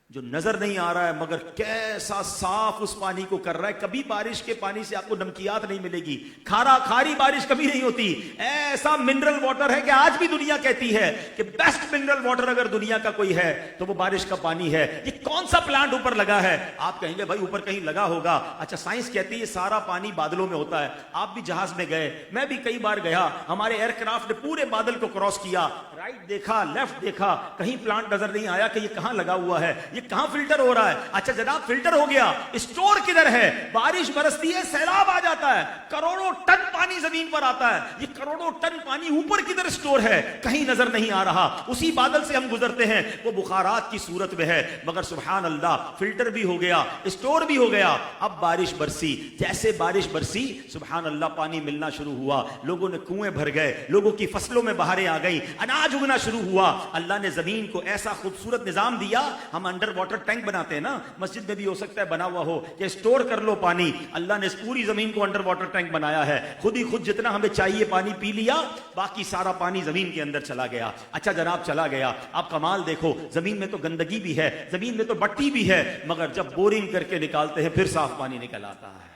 جو نظر نہیں آ رہا ہے, مگر کیسا صاف اس پانی کو کر رہا ہے. کبھی بارش کے پانی سے آپ کو نمکیات نہیں ملے گی, کھاری بارش کبھی نہیں ہوتی. ایسا منرل واٹر ہے کہ آج بھی دنیا کہتی ہے کہ بیسٹ منرل واٹر اگر دنیا کا کوئی ہے تو وہ بارش کا پانی ہے. یہ کون سا پلانٹ اوپر لگا ہے؟ آپ کہیں گے بھائی اوپر کہیں لگا ہوگا. اچھا, سائنس کہتی ہے یہ سارا پانی بادلوں میں ہوتا ہے. آپ بھی جہاز میں گئے, میں بھی کئی بار گیا, ہمارے ایئر کرافٹ نے پورے بادل کو کراس کیا, رائٹ دیکھا, لیفٹ دیکھا, کہیں پلانٹ نظر نہیں آیا کہ یہ کہاں لگا ہوا ہے, یہ کہاں فلٹر ہو رہا ہے. اچھا جناب, فلٹر ہو گیا, اسٹور کدھر ہے؟ بارش برستی ہے, سیلاب آ جاتا ہے, کروڑوں ٹن پانی زمین پر آتا ہے, یہ کروڑوں ٹن پانی اوپر کدھر سٹور ہے, کہیں نظر نہیں آ رہا. اسی بادل سے ہم گزرتے ہیں, وہ بخارات کی صورت میں ہے, مگر سبحان اللہ فلٹر بھی ہو گیا, اسٹور بھی ہو گیا. اب بارش برسی, جیسے بارش برسی سبحان اللہ پانی ملنا شروع ہوا, لوگوں نے کنویں بھر گئے, لوگوں کی فصلوں میں بہاریں آ گئیں, اناج اگنا شروع ہوا. اللہ نے زمین کو ایسا خوبصورت نظام دیا. ہم انڈر واٹر ٹینک بناتے ہیں نا, مسجد میں بھی ہو سکتا ہے بنا ہوا ہو کہ اسٹور کر لو پانی. اللہ نے اس پوری زمین کو انڈر واٹر ٹینک بنایا ہے. خود ہی خود جتنا ہمیں چاہیے پانی پی لیا, باقی سارا پانی زمین کے اندر چلا گیا. اچھا جناب چلا گیا. آپ کمال دیکھو, زمین میں تو گندگی بھی ہے, زمین میں تو مٹی بھی ہے, مگر جب بورنگ کر کے نکالتے ہیں پھر صاف پانی نکل آتا ہے.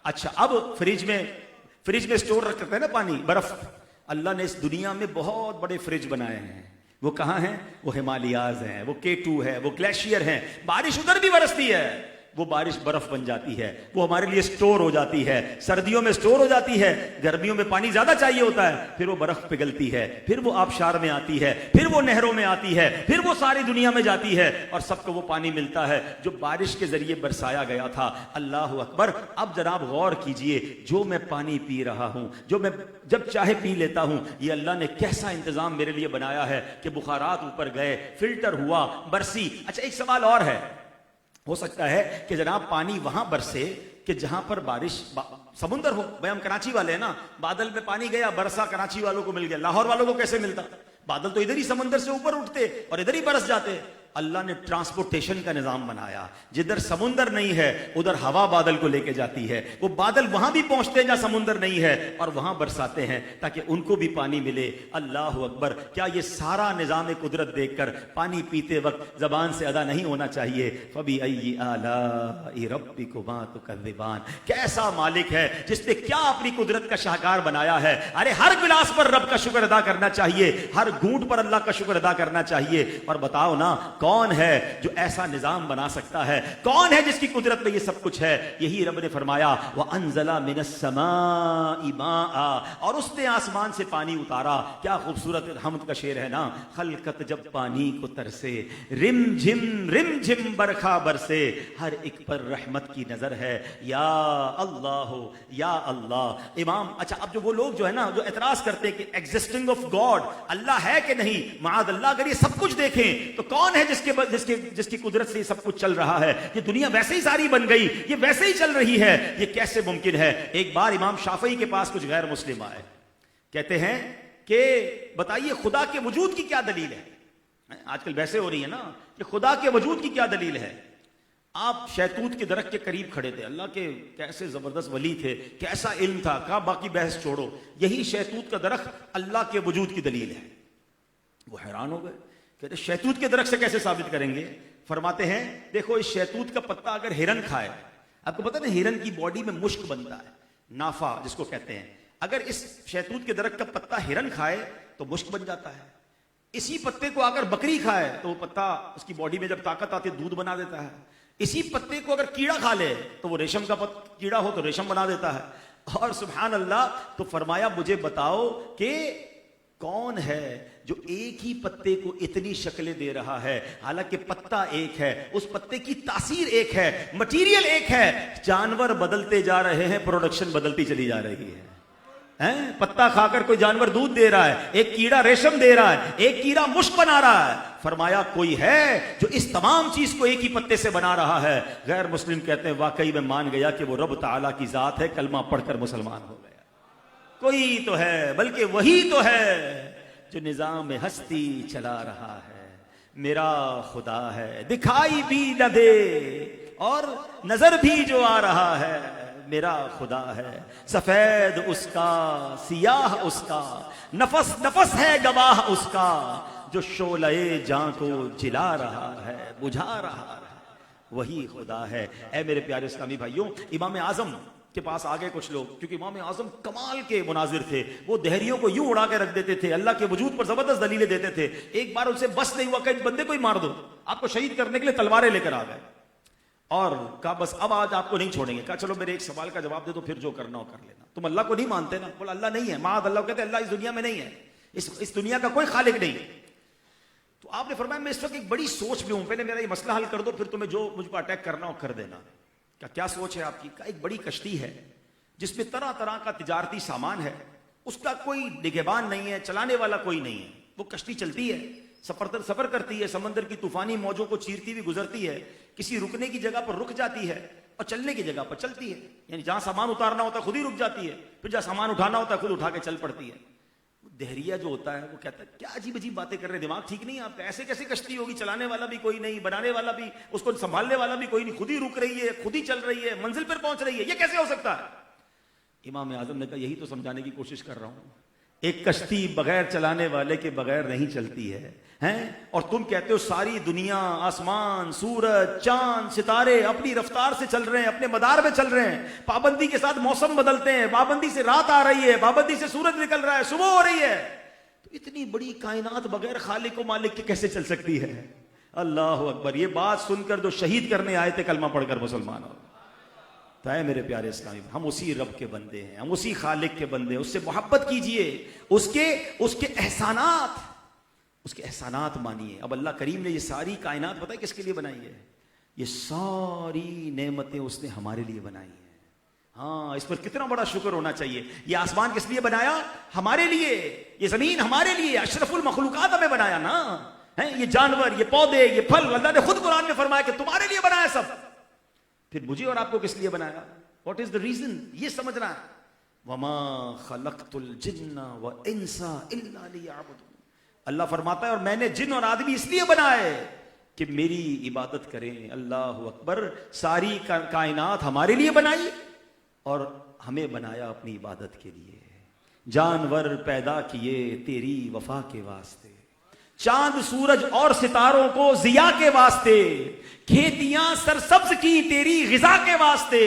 اچھا اب فریج میں اسٹور رکھتے ہیں نا پانی, برف. اللہ نے اس دنیا میں بہت بڑے فریج بنائے ہیں. وہ کہاں ہیں؟ وہ ہمالیاز ہیں, وہ K2 ہے, وہ گلیشیئر ہیں. بارش ادھر بھی برستی ہے, وہ بارش برف بن جاتی ہے, وہ ہمارے لیے سٹور ہو جاتی ہے. سردیوں میں سٹور ہو جاتی ہے, گرمیوں میں پانی زیادہ چاہیے ہوتا ہے, پھر وہ برف پگھلتی ہے, پھر وہ آبشار میں آتی ہے, پھر وہ نہروں میں آتی ہے, پھر وہ ساری دنیا میں جاتی ہے, اور سب کو وہ پانی ملتا ہے جو بارش کے ذریعے برسایا گیا تھا. اللہ اکبر. اب جناب غور کیجئے, جو میں پانی پی رہا ہوں, جو میں جب چاہے پی لیتا ہوں, یہ اللہ نے کیسا انتظام میرے لیے بنایا ہے کہ بخارات اوپر گئے, فلٹر ہوا, برسی. اچھا ایک سوال اور ہے, ہو سکتا ہے کہ جناب پانی وہاں برسے کہ جہاں پر بارش سمندر ہو. بھائی ہم کراچی والے ہیں نا, بادل میں پانی گیا, برسا, کراچی والوں کو مل گیا, لاہور والوں کو کیسے ملتا؟ بادل تو ادھر ہی سمندر سے اوپر اٹھتے اور ادھر ہی برس جاتے. اللہ نے ٹرانسپورٹیشن کا نظام بنایا, جدھر سمندر نہیں ہے ادھر ہوا بادل کو لے کے جاتی ہے, وہ بادل وہاں بھی پہنچتے ہیں جہاں سمندر نہیں ہے اور وہاں برساتے ہیں تاکہ ان کو بھی پانی ملے. اللہ اکبر. کیا یہ سارا نظام قدرت دیکھ کر پانی پیتے وقت زبان سے ادا نہیں ہونا چاہیے؟ فَبِأَيِّ آلَاءِ رَبِّكُمَا تُكَذِّبَانِ. کیسا مالک ہے جس نے کیا اپنی قدرت کا شاہکار بنایا ہے. ارے ہر گلاس پر رب کا شکر ادا کرنا چاہیے, ہر گھونٹ پر اللہ کا شکر ادا کرنا چاہیے. اور بتاؤ نا کون ہے جو ایسا نظام بنا سکتا ہے؟ کون ہے جس کی قدرت میں یہ سب کچھ ہے؟ یہی رب نے فرمایا وَأَنزَلَ مِنَ السَّمَاءِ مَاءً, اور اس نے آسمان سے پانی اتارا. کیا خوبصورت حمد کا شعر ہے نا. خلقت جب پانی کو ترسے, رم جھم برکھا برسے, ہر ایک پر رحمت کی نظر ہے. یا اللہ یا اللہ. امام اچھا اب جو وہ لوگ جو ہے نا جو اعتراض کرتے ہیں کہ ایگزسٹنگ آف گاڈ, اللہ ہے کہ نہیں, معاذ اللہ, اگر یہ سب کچھ دیکھیں تو کون ہے جس کی قدرت سے یہ سب کچھ چل رہا ہے؟ یہ دنیا ویسے ہی ساری بن گئی, یہ ویسے ہی چل رہی ہے, یہ کیسے ممکن ہے؟ ایک بار امام شافعی کے پاس کچھ غیر مسلم آئے, کہتے ہیں کہ بتائیے خدا کے وجود کی کیا دلیل ہے. آج کل بحثیں ہو رہی ہیں نا کہ خدا کے وجود کی کیا دلیل ہے. آپ شہتوت کے درخت کے قریب کھڑے تھے, اللہ کے کیسے زبردست ولی تھے, کیسا علم تھا, کہا باقی بحث چھوڑو, یہی شہتوت کا درخت اللہ کے وجود کی دلیل ہے. وہ حیران ہو گئے, کہتے شہتوت کے درخت سے کیسے ثابت کریں گے؟ فرماتے ہیں دیکھو اس شہتوت کا پتا اگر ہرن کھائے, آپ کو پتا نا ہرن کی باڈی میں مشک بنتا ہے, نافا جس کو کہتے ہیں, اگر اس شہتوت کے درخت کا پتا ہرن کھائے تو مشک بن جاتا ہے. اسی پتے کو اگر بکری کھائے تو وہ پتا اس کی باڈی میں جب طاقت آتی ہے دودھ بنا دیتا ہے. اسی پتے کو اگر کیڑا کھا لے تو وہ ریشم کا کیڑا ہو تو ریشم بنا دیتا ہے. اور سبحان اللہ, تو فرمایا مجھے بتاؤ کہ کون ہے جو ایک ہی پتے کو اتنی شکلیں دے رہا ہے, حالانکہ پتا ایک ہے, اس پتے کی تاثیر ایک ہے, مٹیریل ایک ہے. جانور بدلتے جا رہے ہیں, پروڈکشن بدلتی چلی جا رہی ہے. پتا کھا کر کوئی جانور دودھ دے رہا ہے, ایک کیڑا ریشم دے رہا ہے, ایک کیڑا مشک بنا رہا ہے. فرمایا کوئی ہے جو اس تمام چیز کو ایک ہی پتے سے بنا رہا ہے. غیر مسلم کہتے ہیں واقعی میں مان گیا کہ وہ رب تعالیٰ کی ذات ہے, کلمہ پڑھ کر مسلمان ہو گیا. کوئی تو ہے, بلکہ وہی تو ہے جو نظام ہستی چلا رہا ہے. میرا خدا ہے, دکھائی بھی نہ دے اور نظر بھی جو آ رہا ہے. میرا خدا ہے, سفید اس کا, سیاہ اس کا, نفس نفس ہے گواہ اس کا, جو شعلہ جاں کو جلا رہا ہے, بجھا رہا ہے. وہی خدا ہے. اے میرے پیارے اسلامی بھائیوں, امام اعظم کے پاس آگے کچھ لوگ, کیونکہ امام اعظم کمال کے مناظر تھے, وہ دہریوں کو یوں اڑا کے رکھ دیتے تھے, اللہ کے وجود پر زبردست دلیلیں دیتے تھے. ایک بار ان سے بس نہیں ہوا کہ ایک بندے کو ہی مار دو, آپ کو شہید کرنے کے لیے تلواریں لے کر آ گئے, اور کہا بس اب آج آپ کو نہیں چھوڑیں گے. کہا چلو میرے ایک سوال کا جواب دے دو, پھر جو کرنا ہو کر لینا. تم اللہ کو نہیں مانتے نا؟ بولا اللہ نہیں ہے. معاذ اللہ کہتے ہیں اللہ اس دنیا میں نہیں ہے, اس دنیا کا کوئی خالق نہیں. تو آپ نے فرمایا میں اس وقت ایک بڑی سوچ میں ہوں, پہلے میرا یہ مسئلہ حل کر دو, پھر تمہیں جو مجھ پر اٹیک کرنا ہو کر دینا. کیا سوچ ہے آپ کی؟ ایک بڑی کشتی ہے جس میں طرح طرح کا تجارتی سامان ہے، اس کا کوئی نگہبان نہیں ہے، چلانے والا کوئی نہیں ہے. وہ کشتی چلتی ہے، سفر کرتی ہے، سمندر کی طوفانی موجوں کو چیرتی ہوئی گزرتی ہے، کسی رکنے کی جگہ پر رک جاتی ہے اور چلنے کی جگہ پر چلتی ہے. یعنی جہاں سامان اتارنا ہوتا ہے خود ہی رک جاتی ہے، پھر جہاں سامان اٹھانا ہوتا ہے خود اٹھا کے چل پڑتی ہے. دہریہ جو ہوتا ہے وہ کہتا ہے کیا عجیب عجیب باتیں کر رہے ہیں، دماغ ٹھیک نہیں ہے آپ کا، ایسے کیسے کشتی ہوگی، چلانے والا بھی کوئی نہیں، بنانے والا بھی، اس کو سنبھالنے والا بھی کوئی نہیں، خود ہی رک رہی ہے، خود ہی چل رہی ہے، منزل پر پہنچ رہی ہے، یہ کیسے ہو سکتا ہے؟ امام اعظم نے کہا یہی تو سمجھانے کی کوشش کر رہا ہوں. ایک کشتی بغیر چلانے والے کے بغیر نہیں چلتی ہے ہیں، اور تم کہتے ہو ساری دنیا، آسمان، سورج، چاند، ستارے اپنی رفتار سے چل رہے ہیں، اپنے مدار میں چل رہے ہیں، پابندی کے ساتھ موسم بدلتے ہیں، پابندی سے رات آ رہی ہے، پابندی سے سورج نکل رہا ہے، صبح ہو رہی ہے. تو اتنی بڑی کائنات بغیر خالق و مالک کے کیسے چل سکتی ہے؟ اللہ اکبر. یہ بات سن کر جو شہید کرنے آئے تھے کلمہ پڑھ کر مسلمان ہو. تو اے میرے پیارے اسلامی، ہم اسی رب کے بندے ہیں، ہم اسی خالق کے بندے ہیں. اس سے محبت کیجئے، اس کے احسانات مانیے. اب اللہ کریم نے یہ ساری کائنات پتہ ہے کس کے لیے بنائی ہے؟ یہ ساری نعمتیں اس نے ہمارے لیے بنائی ہیں. ہاں، اس پر کتنا بڑا شکر ہونا چاہیے. یہ آسمان کس لیے بنایا؟ ہمارے لیے. یہ زمین ہمارے لیے، اشرف المخلوقات ہمیں بنایا نا. یہ جانور، یہ پودے، یہ پھل، اللہ نے خود قرآن میں فرمایا کہ تمہارے لیے بنایا سب. پھر مجھے اور آپ کو کس لیے بنایا؟ What is the reason? یہ سمجھنا ہے. وما خلقت الجن والانس الا لیعبدون. اللہ فرماتا ہے اور میں نے جن اور آدمی اس لیے بنائے کہ میری عبادت کریں. اللہ اکبر. ساری کائنات ہمارے لیے بنائی اور ہمیں بنایا اپنی عبادت کے لیے. جانور پیدا کیے تیری وفا کے واسطے، چاند سورج اور ستاروں کو ضیاء کے واسطے، کھیتیاں سرسبز کی تیری غذا کے واسطے.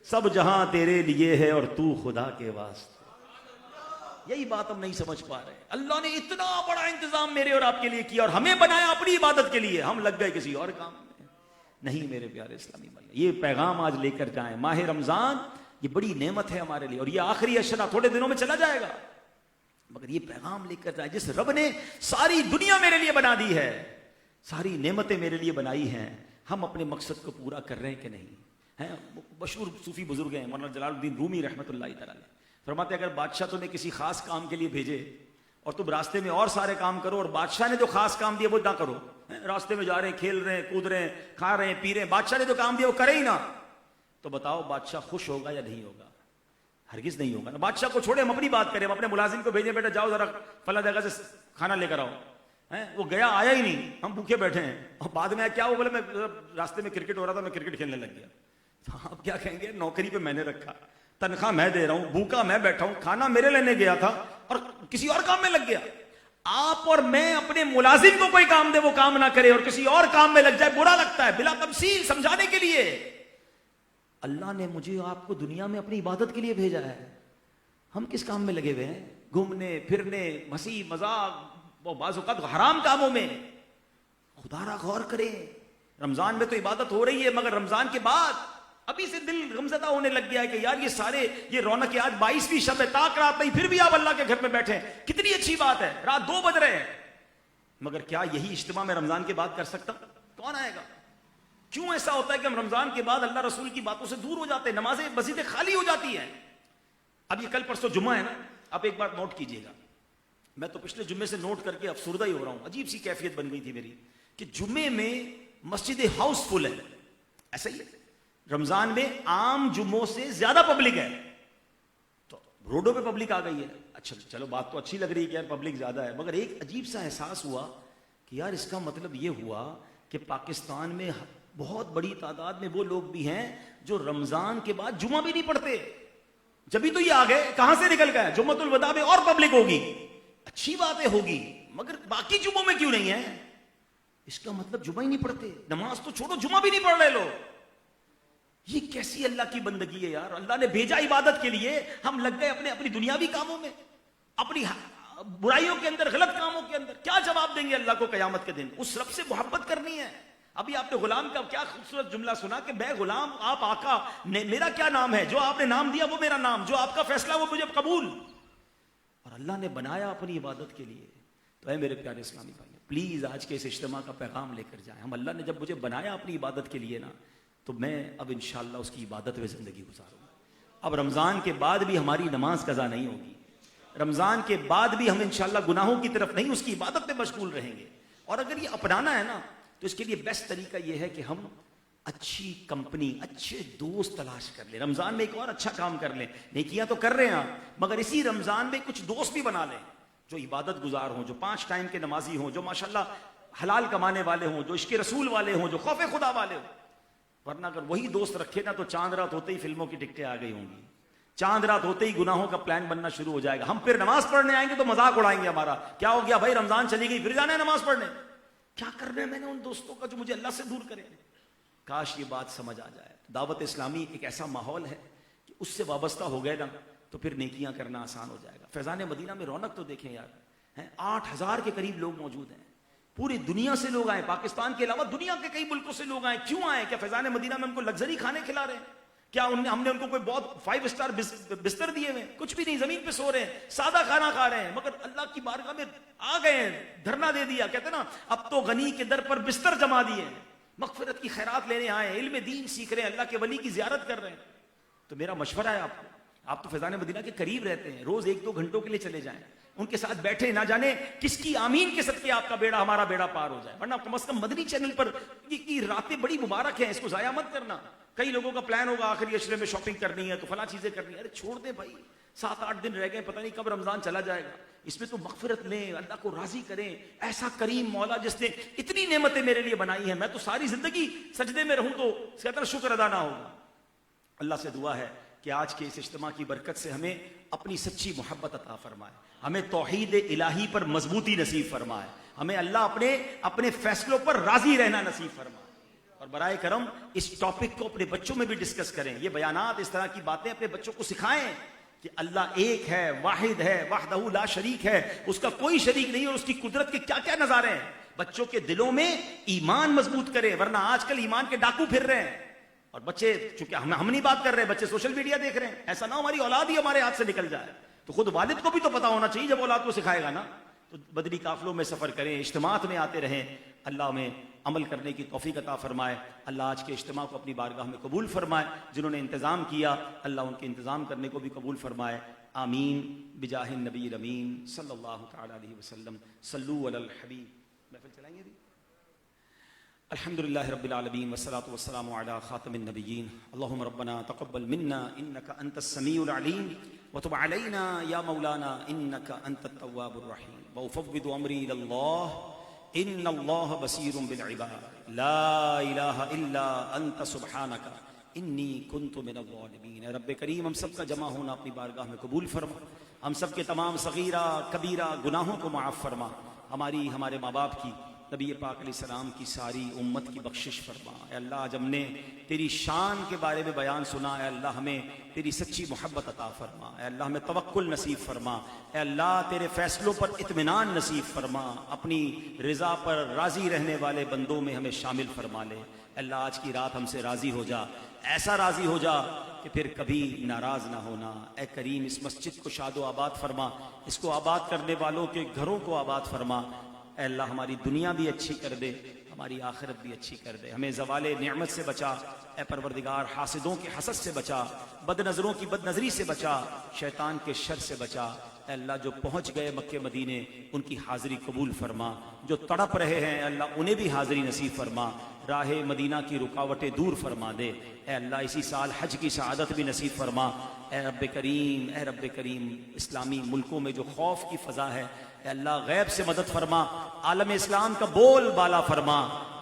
سب جہاں تیرے لیے ہے اور تو خدا کے واسطے. یہی بات ہم نہیں سمجھ پا رہے. اللہ نے اتنا بڑا انتظام میرے اور آپ کے لیے کیا اور ہمیں بنایا اپنی عبادت کے لیے. ہم لگ گئے کسی اور کام میں. نہیں میرے پیارے اسلامی بھائی، یہ پیغام آج لے کر جائیں. ماہ رمضان یہ بڑی نعمت ہے ہمارے لیے، اور یہ آخری اشرا تھوڑے دنوں میں چلا جائے گا، مگر یہ پیغام لے کر جائیں. جس رب نے ساری دنیا میرے لیے بنا دی ہے، ساری نعمتیں میرے لیے بنائی ہیں، ہم اپنے مقصد کو پورا کر رہے ہیں کہ نہیں؟ ہیں مشہور صوفی بزرگ ہیں مولانا جلال الدین رومی رحمۃ اللہ تعالی، فرماتے ہیں اگر بادشاہ تمہیں کسی خاص کام کے لیے بھیجے اور تم راستے میں اور سارے کام کرو، اور بادشاہ نے جو خاص کام دیا وہ نہ کرو، راستے میں جا رہے ہیں، کھیل رہے ہیں، کود رہے ہیں، کھا رہے ہیں، پی رہے ہیں، بادشاہ نے جو کام دیا وہ کرے ہی نہ، تو بتاؤ بادشاہ خوش ہوگا یا نہیں ہوگا؟ ہرگز نہیں ہوگا نا. بادشاہ کو چھوڑے، ہم اپنی بات کریں، ہم اپنے ملازم کو بھیجیں، بیٹا جاؤ ذرا فلاں جگہ سے کھانا لے کر آؤ. وہ گیا، آیا ہی نہیں، ہم بھوکے بیٹھے ہیں، اور بعد میں کیا وہ بولے میں راستے میں کرکٹ ہو رہا تھا میں کرکٹ کھیلنے لگ گیا. آپ کیا کہیں گے؟ نوکری پہ میں نے رکھا، تنخواہ میں دے رہا ہوں، بھوکا میں بیٹھا ہوں، کھانا میرے لینے گیا تھا اور کسی اور کام میں لگ گیا. آپ اور میں اپنے ملازم کو کوئی کام دے وہ کام نہ کرے اور کسی اور کام میں لگ جائے، برا لگتا ہے. بلا تفصیل سمجھانے کے لیے اللہ نے مجھے آپ کو دنیا میں اپنی عبادت کے لیے بھیجا ہے. ہم کس کام میں لگے ہوئے ہیں؟ گھومنے پھرنے، ہنسی مذاق، بعض اوقات حرام کاموں میں. خدا را غور کریں. رمضان میں تو عبادت ہو رہی ہے، مگر رمضان کے بعد ابھی سے دل غمزدہ ہونے لگ گیا ہے کہ یار یہ سارے یہ رونق، آج 22ویں شب ہے، تاک رات نہیں، پھر بھی آپ اللہ کے گھر میں بیٹھے ہیں، کتنی اچھی بات ہے. رات 2 بج رہے ہیں، مگر کیا یہی اجتماع میں رمضان کے بعد کر سکتا ہوں؟ کون آئے گا؟ کیوں ایسا ہوتا ہے کہ ہم رمضان کے بعد اللہ رسول کی باتوں سے دور ہو جاتے ہیں، نمازیں مسجدیں خالی ہو جاتی ہیں. اب یہ کل پرسوں جمعہ ہے نا، آپ ایک بات نوٹ کیجئے گا. میں تو پچھلے جمعے سے نوٹ کر کے افسردہ ہی ہو رہا ہوں. عجیب سی کیفیت بن گئی تھی میری کہ جمعے میں مسجد ہاؤس فل ہے. ایسا ہی ہے، رمضان میں عام جمعوں سے زیادہ پبلک ہے، تو روڈوں پہ پبلک آ گئی ہے. اچھا چلو بات تو اچھی لگ رہی ہے کہ یار پبلک زیادہ ہے، مگر ایک عجیب سا احساس ہوا کہ یار اس کا مطلب یہ ہوا کہ پاکستان میں بہت بڑی تعداد میں وہ لوگ بھی ہیں جو رمضان کے بعد جمعہ بھی نہیں پڑھتے. جبھی تو یہ آ گئے، کہاں سے نکل گئے؟ جمعۃ الوداع میں اور پبلک ہوگی، اچھی باتیں ہوگی، مگر باقی جمعوں میں کیوں نہیں ہے؟ اس کا مطلب جمعہ ہی نہیں پڑھتے. نماز تو چھوڑو، جمعہ بھی نہیں پڑھ رہے لوگ. یہ کیسی اللہ کی بندگی ہے یار؟ اللہ نے بھیجا عبادت کے لیے، ہم لگ گئے اپنی دنیاوی کاموں میں، اپنی برائیوں کے اندر، غلط کاموں کے اندر. کیا جواب دیں گے اللہ کو قیامت کے دن؟ اس رب سے محبت کرنی ہے. ابھی آپ نے غلام کا کیا خوبصورت جملہ سنا کہ میں غلام، آپ آقا، میرا کیا نام ہے؟ جو آپ نے نام دیا وہ میرا نام، جو آپ کا فیصلہ وہ مجھے قبول. اور اللہ نے بنایا اپنی عبادت کے لیے. تو اے میرے پیارے اسلامی بھائی، پلیز آج کے اس اجتماع کا پیغام لے کر جائیں. ہم اللہ نے جب مجھے بنایا اپنی عبادت کے لیے نا، تو میں اب انشاءاللہ اس کی عبادت میں زندگی گزاروں گا. اب رمضان کے بعد بھی ہماری نماز قضا نہیں ہوگی، رمضان کے بعد بھی ہم انشاءاللہ گناہوں کی طرف نہیں، اس کی عبادت میں مشغول رہیں گے. اور اگر یہ اپنانا ہے نا تو اس کے لیے بیسٹ طریقہ یہ ہے کہ ہم اچھی کمپنی، اچھے دوست تلاش کر لیں. رمضان میں ایک اور اچھا کام کر لیں، نیکیاں تو کر رہے ہیں مگر اسی رمضان میں کچھ دوست بھی بنا لیں جو عبادت گزار ہوں، جو 5 ٹائم کے نمازی ہوں، جو ماشاءاللہ حلال کمانے والے ہوں، جو عشق رسول والے ہوں، جو خوف خدا والے ہوں. ورنہ اگر وہی دوست رکھے نا تو چاند رات ہوتے ہی فلموں کی ٹکٹیں آ گئی ہوں گی، چاند رات ہوتے ہی گناہوں کا پلان بننا شروع ہو جائے گا. ہم پھر نماز پڑھنے آئیں گے تو مذاق اڑائیں گے ہمارا، کیا ہو گیا بھائی رمضان چلی گئی پھر جانا ہے نماز پڑھنے. کیا کرنا ہے میں نے ان دوستوں کا جو مجھے اللہ سے دور کرے. کاش یہ بات سمجھ آ جائے. دعوت اسلامی ایک ایسا ماحول ہے کہ اس سے وابستہ ہو گئے نا تو پھر نیکیاں کرنا آسان ہو جائے گا. فیضان مدینہ میں رونق تو دیکھیں یار، 8,000 کے قریب لوگ موجود ہیں، پوری دنیا سے لوگ آئے، پاکستان کے علاوہ دنیا کے کئی ملکوں سے لوگ آئے. کیوں آئے؟ کیا فیضان مدینہ میں ہم کو لگژری کھانے کھلا رہے ہیں؟ کیا ہم نے ان کو کوئی بہت 5 اسٹار بستر دیے ہوئے؟ کچھ بھی نہیں، زمین پہ سو رہے ہیں، سادہ کھانا کھا رہے ہیں، مگر اللہ کی بارگاہ میں آ گئے ہیں، دھرنا دے دیا. کہتے ہیں نا اب تو غنی کے در پر بستر جما دیے ہیں، مغفرت کی خیرات لینے آئے، علم دین سیکھ رہے ہیں، اللہ کے ولی کی زیارت کر رہے ہیں. تو میرا مشورہ ہے آپ کو، آپ تو فیضان مدینہ کے قریب رہتے ہیں، روز 1-2 گھنٹوں کے لیے چلے جائیں، ان کے ساتھ بیٹھے، نہ جانے کس کی آمین کے صدقے آپ کا بیڑا ہمارا بیڑا پار ہو جائے. ورنہ کم از کم مدنی چینل پر یہ راتیں بڑی مبارک ہیں، اس کو ضائع مت کرنا. کئی لوگوں کا پلان ہوگا آخری عشرے میں شاپنگ کرنی ہے تو فلاں چیزیں کرنی ہے. ارے چھوڑ دیں بھائی، 7-8 دن رہ گئے، پتہ نہیں کب رمضان چلا جائے گا. اس میں تو مغفرت لیں، اللہ کو راضی کریں. ایسا کریم مولا جس نے اتنی نعمتیں میرے لیے بنائی ہیں، میں تو ساری زندگی سجدے میں رہوں تو اس کا شکر ادا نہ ہوگا. اللہ سے دعا ہے کہ آج کے اس اجتماع کی برکت سے ہمیں اپنی سچی محبت عطا فرمائے، ہمیں توحید الہی پر مضبوطی نصیب فرمائے، ہمیں اللہ اپنے فیصلوں پر راضی رہنا نصیب فرمائے. اور برائے کرم اس ٹاپک کو اپنے بچوں میں بھی ڈسکس کریں. یہ بیانات، اس طرح کی باتیں اپنے بچوں کو سکھائیں کہ اللہ ایک ہے، واحد ہے، وحدہ لا شریک ہے، اس کا کوئی شریک نہیں، اور اس کی قدرت کے کیا کیا نظارے ہیں. بچوں کے دلوں میں ایمان مضبوط کریں، ورنہ آج کل ایمان کے ڈاکو پھر رہے ہیں. اور بچے، چونکہ ہم نہیں بات کر رہے، بچے سوشل میڈیا دیکھ رہے ہیں. ایسا نہ ہو ہماری اولاد ہی ہمارے ہاتھ سے نکل جائے. تو خود والد کو بھی تو پتا ہونا چاہیے جب اولاد کو سکھائے گا نا. تو بدنی قافلوں میں سفر کریں، اجتماعات میں آتے رہیں. اللہ میں عمل کرنے کی توفیق عطا فرمائے. اللہ آج کے اجتماع کو اپنی بارگاہ میں قبول فرمائے. جنہوں نے انتظام کیا اللہ ان کے انتظام کرنے کو بھی قبول فرمائے. آمین بجاہ النبی الامین صلی اللہ تعالی علیہ وسلم. صلو علی الحبیب. محفل چلائیں گے بھی. الحمدللہ رب العالمین والصلاة والسلام علی خاتم النبیین. اللہم ربنا تقبل منا انک انت السمیع العلیم وتب علینا یا مولانا انک انت التواب الرحیم. وافوض امری الی اللہ ان اللہ بصیر بالعباد لا الہ الا انت سبحانک انی کنت من الظالمین. رب کریم ہم سب کا جمع ہونا اپنی بارگاہ میں قبول فرما. ہم سب کے تمام صغیرہ کبیرہ گناہوں کو معاف فرما. ہماری، ہمارے ماں باپ کی، نبی پاک علیہ السلام کی ساری امت کی بخشش فرما. اے اللہ آج ہم نے تیری شان کے بارے میں بیان سنا، اے اللہ ہمیں تیری سچی محبت عطا فرما. اے اللہ ہمیں توکل نصیب فرما. اے اللہ تیرے فیصلوں پر اطمینان نصیب فرما. اپنی رضا پر راضی رہنے والے بندوں میں ہمیں شامل فرما لے. اے اللہ آج کی رات ہم سے راضی ہو جا، ایسا راضی ہو جا کہ پھر کبھی ناراض نہ ہونا. اے کریم اس مسجد کو شاد و آباد فرما، اس کو آباد کرنے والوں کے گھروں کو آباد فرما. اے اللہ ہماری دنیا بھی اچھی کر دے، ہماری آخرت بھی اچھی کر دے. ہمیں زوال نعمت سے بچا اے پروردگار، حاسدوں کے حسد سے بچا، بد نظروں کی بد نظری سے بچا، شیطان کے شر سے بچا. اے اللہ جو پہنچ گئے مکہ مدینے ان کی حاضری قبول فرما. جو تڑپ رہے ہیں اے اللہ انہیں بھی حاضری نصیب فرما. راہ مدینہ کی رکاوٹیں دور فرما دے. اے اللہ اسی سال حج کی سعادت بھی نصیب فرما. اے رب کریم، اے رب کریم، اسلامی ملکوں میں جو خوف کی فضا ہے اے اللہ غیب سے مدد فرما. عالم اسلام کا بول بالا فرما.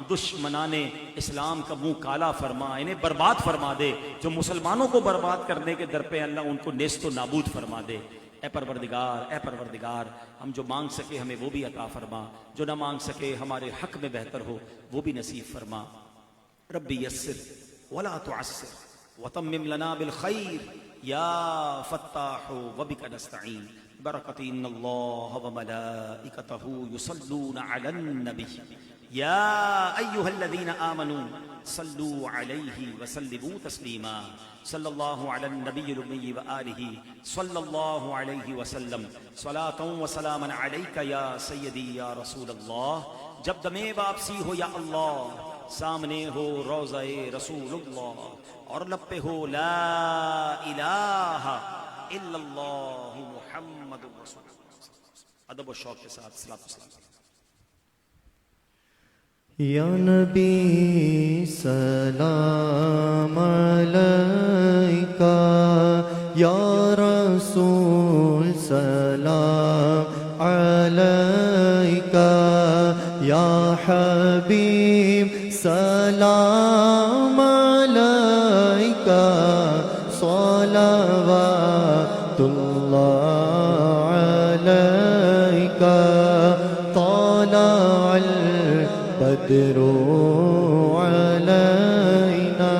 دشمنان اسلام کا منہ کالا فرما، انہیں برباد فرما دے. جو مسلمانوں کو برباد کرنے کے در پہ اللہ ان کو نیست و نابود فرما دے. اے پروردگار، اے پروردگار، ہم جو مانگ سکے ہمیں وہ بھی عطا فرما، جو نہ مانگ سکے ہمارے حق میں بہتر ہو وہ بھی نصیب فرما. ربی یسر ولا تعسر وتمم لنا بالخیر یا فتاح وبک نستعین. برکت ان اللہ وملائکتہ یصلون علی النبی یا ایہا الذین آمنوا صلوا علیہ وسلموا تسلیما. صلی اللہ علی النبی الامی وآلہ صلی اللہ علیہ وسلم. صلاۃ و سلاما علیک یا سیدی یا رسول اللہ. جب دم واپسی ہو یا اللہ سامنے ہو روضہ رسول اللہ اور لب پہ ہو لا الہ الا اللہ محمد رسول اللہ. ادب و شوق کے ساتھ صلاۃ و سلام. یا نبی سلام علیکہ، یا رسول سلام علیکہ، یا حبیب سلام علیکہ، صلوات اللہ علیکہ، طلع البدر علینا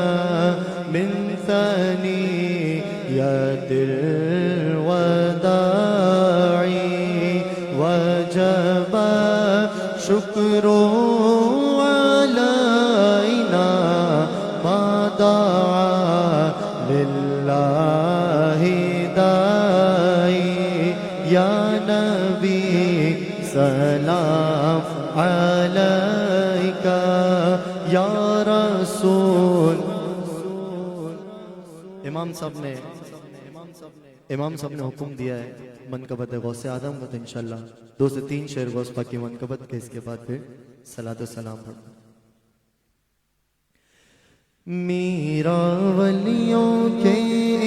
من ثنیۃ الوداع وجب شکر علینا ما دعا للہ داعی. یا نبی سلام علیکہ، یا رسول. امام صاحب نے حکم دیا ہے منقبت غوث اعظم کو، تو انشاءاللہ 2 سے 3 شعر غوث پاک کی منقبت کے، اس کے بعد پھر صلاۃ و سلام پڑھنا. میرا ولیوں کے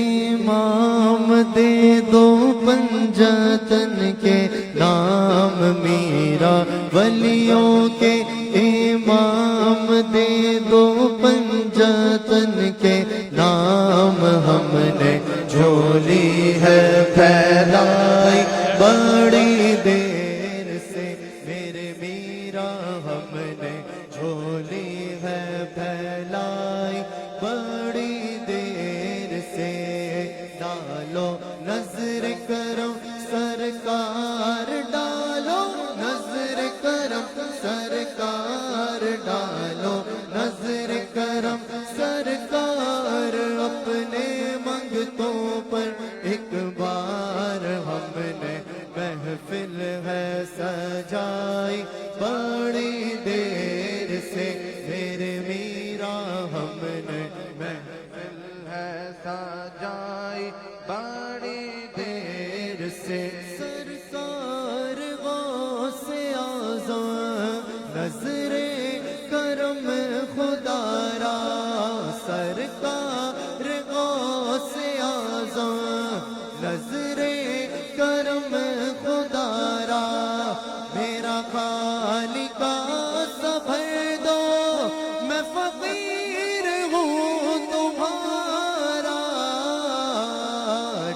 امام دے دو پنجتن کے نام، میرا ولیوں کے امام دے دو پنجتن کے نام. ہم نے جھولی ہے پھیلائی بڑی دیر سے میرے میرا، ہم نے جھولی ہے پھیلائی بڑی دیر سے. ڈالو نظر کرم سرکار، ڈالو نظر کرم سرکار، ڈالو نظر کرم سرکار، اپنے منگتوں پر ایک بار. ہم نے محفل ہے سجائی بڑی دیر سے میرے میرا، ہم نے محفل ہے سجائی بڑی دیر سے. سرکار غوث اعظم نظر کرم خدا را، سرکار غوث اعظم نظر کرم خدا را. میرا خالقہ سبھر دو میں فقیر ہوں تمہارا،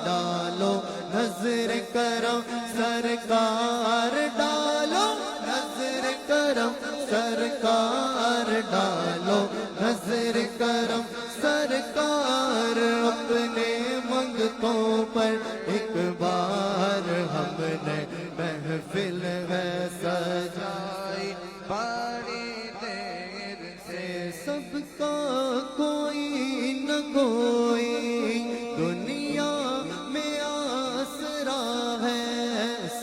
ڈالو نظر کرم سرکار، ڈالو نظر کرم سرکار، ڈالو نظر کرم سرکار، اپنے منگتوں پر ایک بار. ہم نے محفل ہے سجائی بڑی دیر سے. سب کا کوئی نہ کوئی دنیا میں آسرا ہے،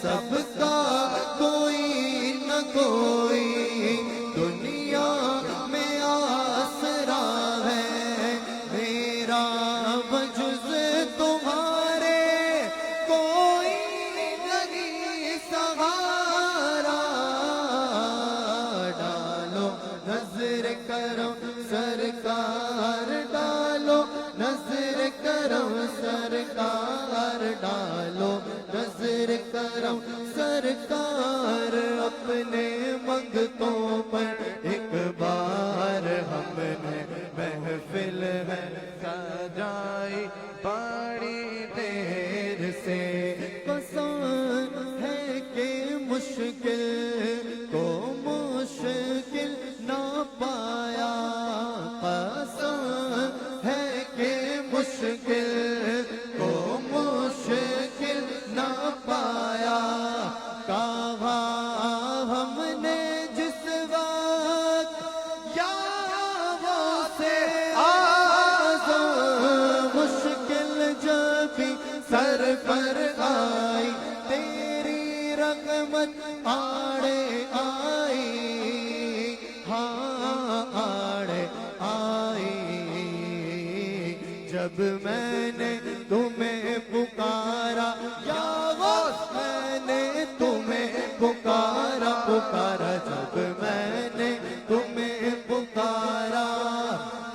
سب کا کوئی نہ کوئی دنیا میں آسرا ہے. میرا بجز تمہارے کوئی نہیں سہارا، ڈالو نظر کرم سرکار، ڈالو نظر کرم سرکار، ڈالو نظر کرم سرکار، اپنے منگتوں پر ایک بار. ہم نے محفل ہے سجائی بڑی دیر سے. پسند ہے کہ مشکل کو مشکل نہ پایا، پسند ہے کہ مشکل کو مشکل نہ پایا. کہا ہم نے جس وقت جب میں نے تمہیں پکارا یا غوث میں نے تمہیں پکارا پکارا جب میں نے تمہیں پکارا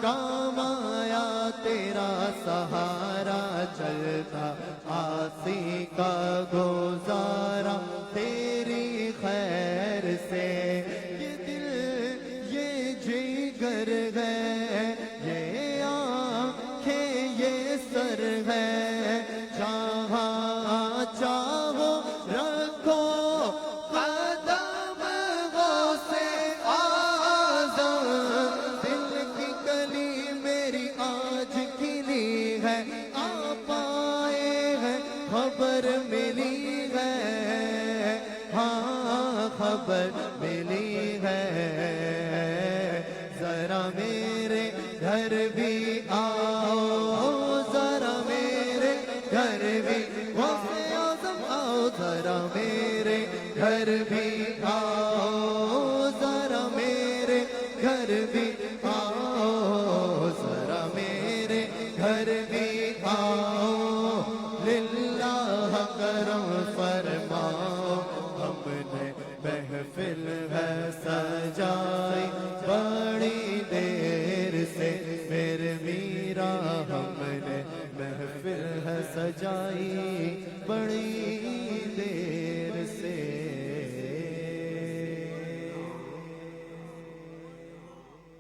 کام آیا تیرا سہارا چلتا آسی کا گزارا تیری خیر سے یہ دل یہ جگر ہے یہ آنکھیں یہ سر ہے جہاں چاہو رکھو قدم غوث اعظم دل کی کلی میری آج کھلی ہے آپ آئے ہیں خبر ملی ہے ہاں خبر ملی ہے ذرا میرے گھر بھی آؤ ذرا میرے گھر بھی غوث اعظم آؤ ذرا میرے گھر بھی آؤ ذرا میرے گھر بھی آؤ ذرا میرے گھر بھی آؤ للہ کرم فرماؤ ہم نے محفل ہے سجائی بڑی دیر سے میرے میرا ہم نے محفل ہے سجائی بڑی دیر سے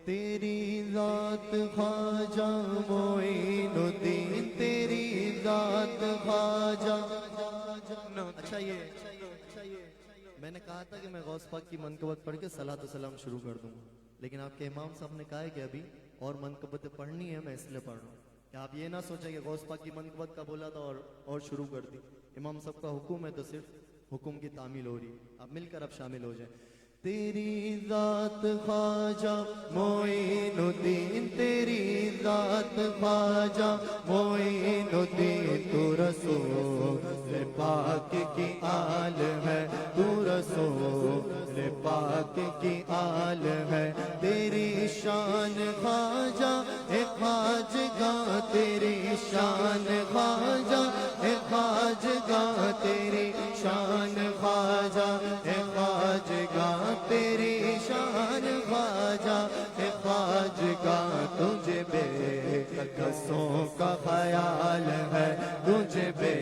تیری ذات خواجہ معین الدین تیری ذات خواجہ اچھا یہ میں نے کہا تھا کہ میں غوث پاک کی منقبت پڑھ کے صلاۃ و سلام شروع کر دوں گا لیکن آپ کے امام صاحب نے کہا ہے کہ ابھی اور منقبتیں پڑھنی ہے میں اس لیے پڑھ رہا ہوں کہ آپ یہ نہ سوچیں کہ غوث پاک کی منقبت کا بولا تھا اور شروع کر دی امام صاحب کا حکم ہے تو صرف حکم کی تعمیل ہو رہی ہے آپ مل کر اب شامل ہو جائیں تیری ذات خواجہ معین الدین تیری ذات خواجہ معین الدین تو رسول پاک کی آل ہے تو رسول پاک کی آل ہے تیری شان خواجہ اے خواجگاہ تیری شان خواجہ اے خواجگاہ تیری شان خواجہ اے خواجگاہ تیری شان خواجہ اے خواجگاہ تجھے بے کسوں کا خیال ہے تجھے بے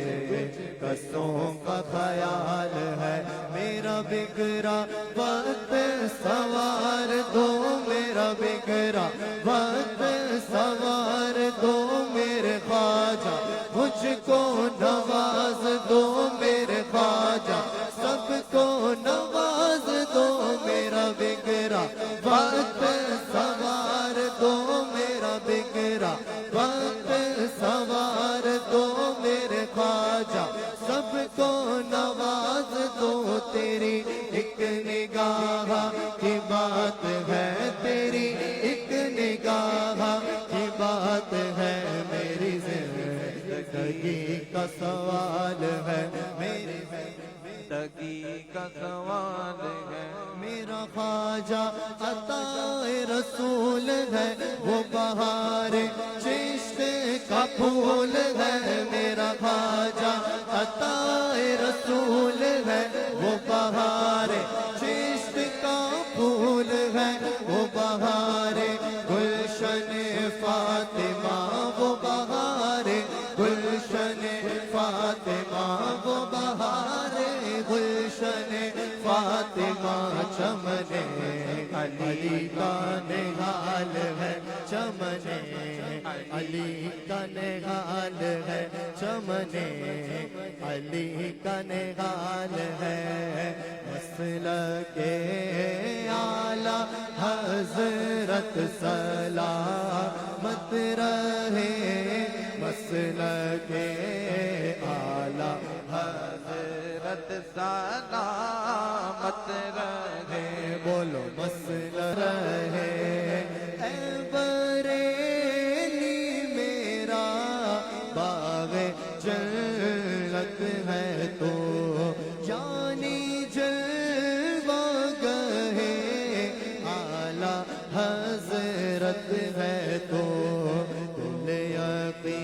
کسوں کا خیال ہے میرا بگڑا وقت سوار دو میرا بگڑا وقت سوار دو میرے خواجہ مجھ کو نواز دو میرے خواجہ سب کو نواز دو میرا بگڑا وقت سوار دو میرا بگڑا وقت سوار دو میرے خواجہ سب کو نواز دو تیری ایک نگاہ کی بات ہے تیری ایک نگاہ کی بات ہے میری زندگی کا سوال ہے میری زندگی کا سوال ہے میرا خواجہ عطا رسول ہے وہ بہار چشت کا پھول ہے میرا خواجہ عطا رسول ہے وہ بہار چشت کا پھول ہے وہ بہار گلشن فاطمہ وہ بہار گلشن فاطمہ وہ بہار گلشن فاطمہ چمن علی کا نہال ہے چمن علی کا نہال ہے چمن علی کا نہال ہے مسلک اعلی حضرت سلامت رہے مسلک اعلی حضرت سلامت رہے بولو مسل رہے اے بریلی میرا باغ جنت ہے تو یعنی جلوہ گہے اعلی حضرت ہے تو دل یقین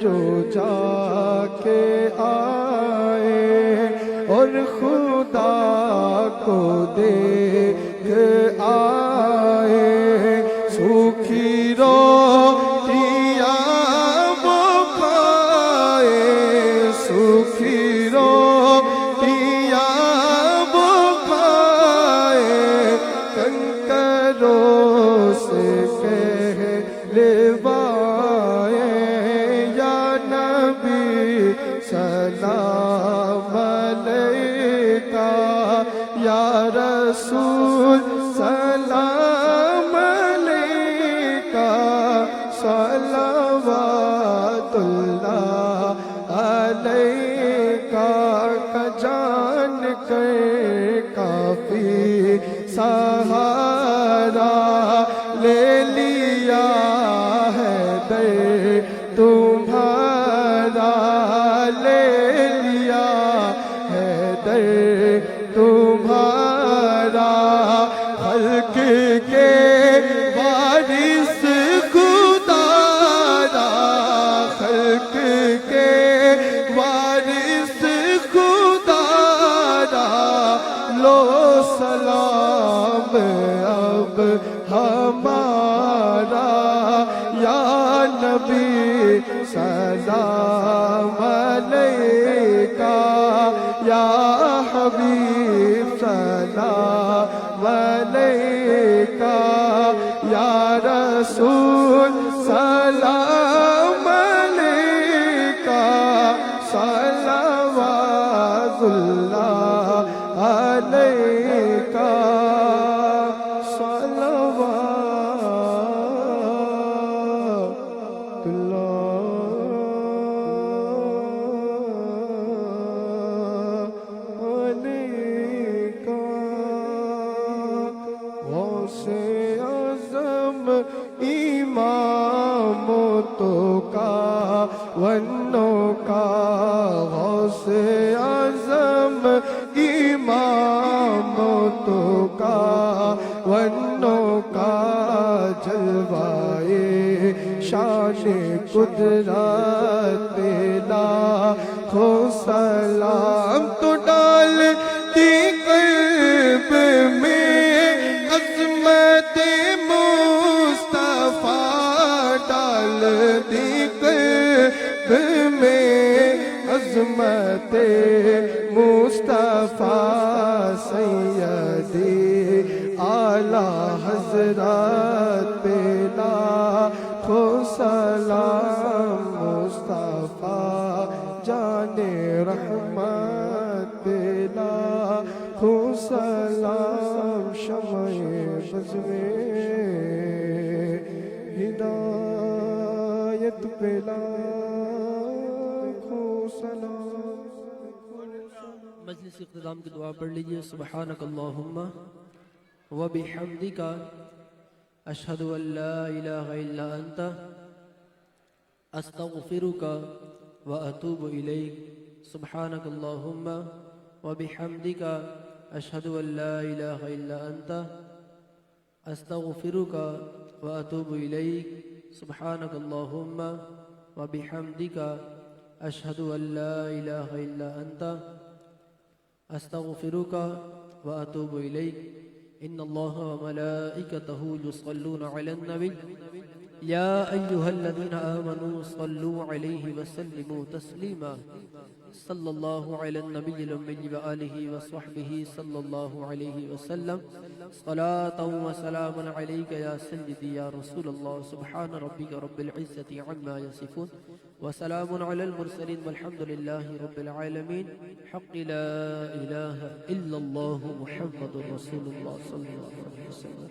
جو جا کے آئے اور خدا کو دیکھ آئے، سوکھی روٹیاں وہ کھائے، سوکھی روٹیاں وہ کھائے، کنکروں سے کہلوائے، یا نبی سلام علیکہ، یا رسول سلام علیکہ، صلوات اللہ علیکہ، کا جان کر کافی سہارا لے لیا ہے در تمہارا، لے لیا ہے در تمہارا، خلق کے وارث خدا را، خلق کے وارث خدا را، لو سلام اب ہمارا، یا نبی سلام علیکہ، یا حبیب سلام علیکہ، یا رسول سلام علیکہ، صلوات اللہ علیکہ، صلوات اللہ علیکہ، غوث اعظم امام تو کا ونوں کا، غوث اعظم امام تو کا ونوں کا، جلوائے شان قدرت لاکھوں سلام، تو ڈالتی قلب میں عظمت مصطفیٰ، ڈالتی قلب میں عظمت مصطفیٰ، سیدی اعلیٰ حضرت لاکھوں سلام، مصطفیٰ جان رحمت لاکھوں سلام، شمع بز میں ہدایت پہ لاکھوں سلام۔ مجلس اختتام کی دعا پڑھ لیجئے۔ سبحانک اللہم وبحمدک، اشہد ان لا الہ الا انت، استغفرک واتوب الیک۔ سبحانک اللہم وبحمدک، اشہد ان لا الہ الا انت، استغفرک واتوب الیک۔ سبحانک اللہم وبحمدک، اشہد ان لا الہ الا انت، استغفرک واتوب الیک۔ ان اللہ وملائکتہ یصلون علی النبی، یا ایہا الذین آمنوا صلوا علیہ وسلموا تسلیما، صلی اللہ علی النبی الأمی وآلہ وصحبہ صلی اللہ علیہ وسلم، صلاة وسلام علیک یا سیدی یا رسول اللہ۔ سبحان ربک رب العزة عما یصفون، وسلام علی المرسلین، والحمد للہ رب العالمین۔ حق لا الہ الا اللہ محمد رسول اللہ صلی اللہ علیہ وسلم۔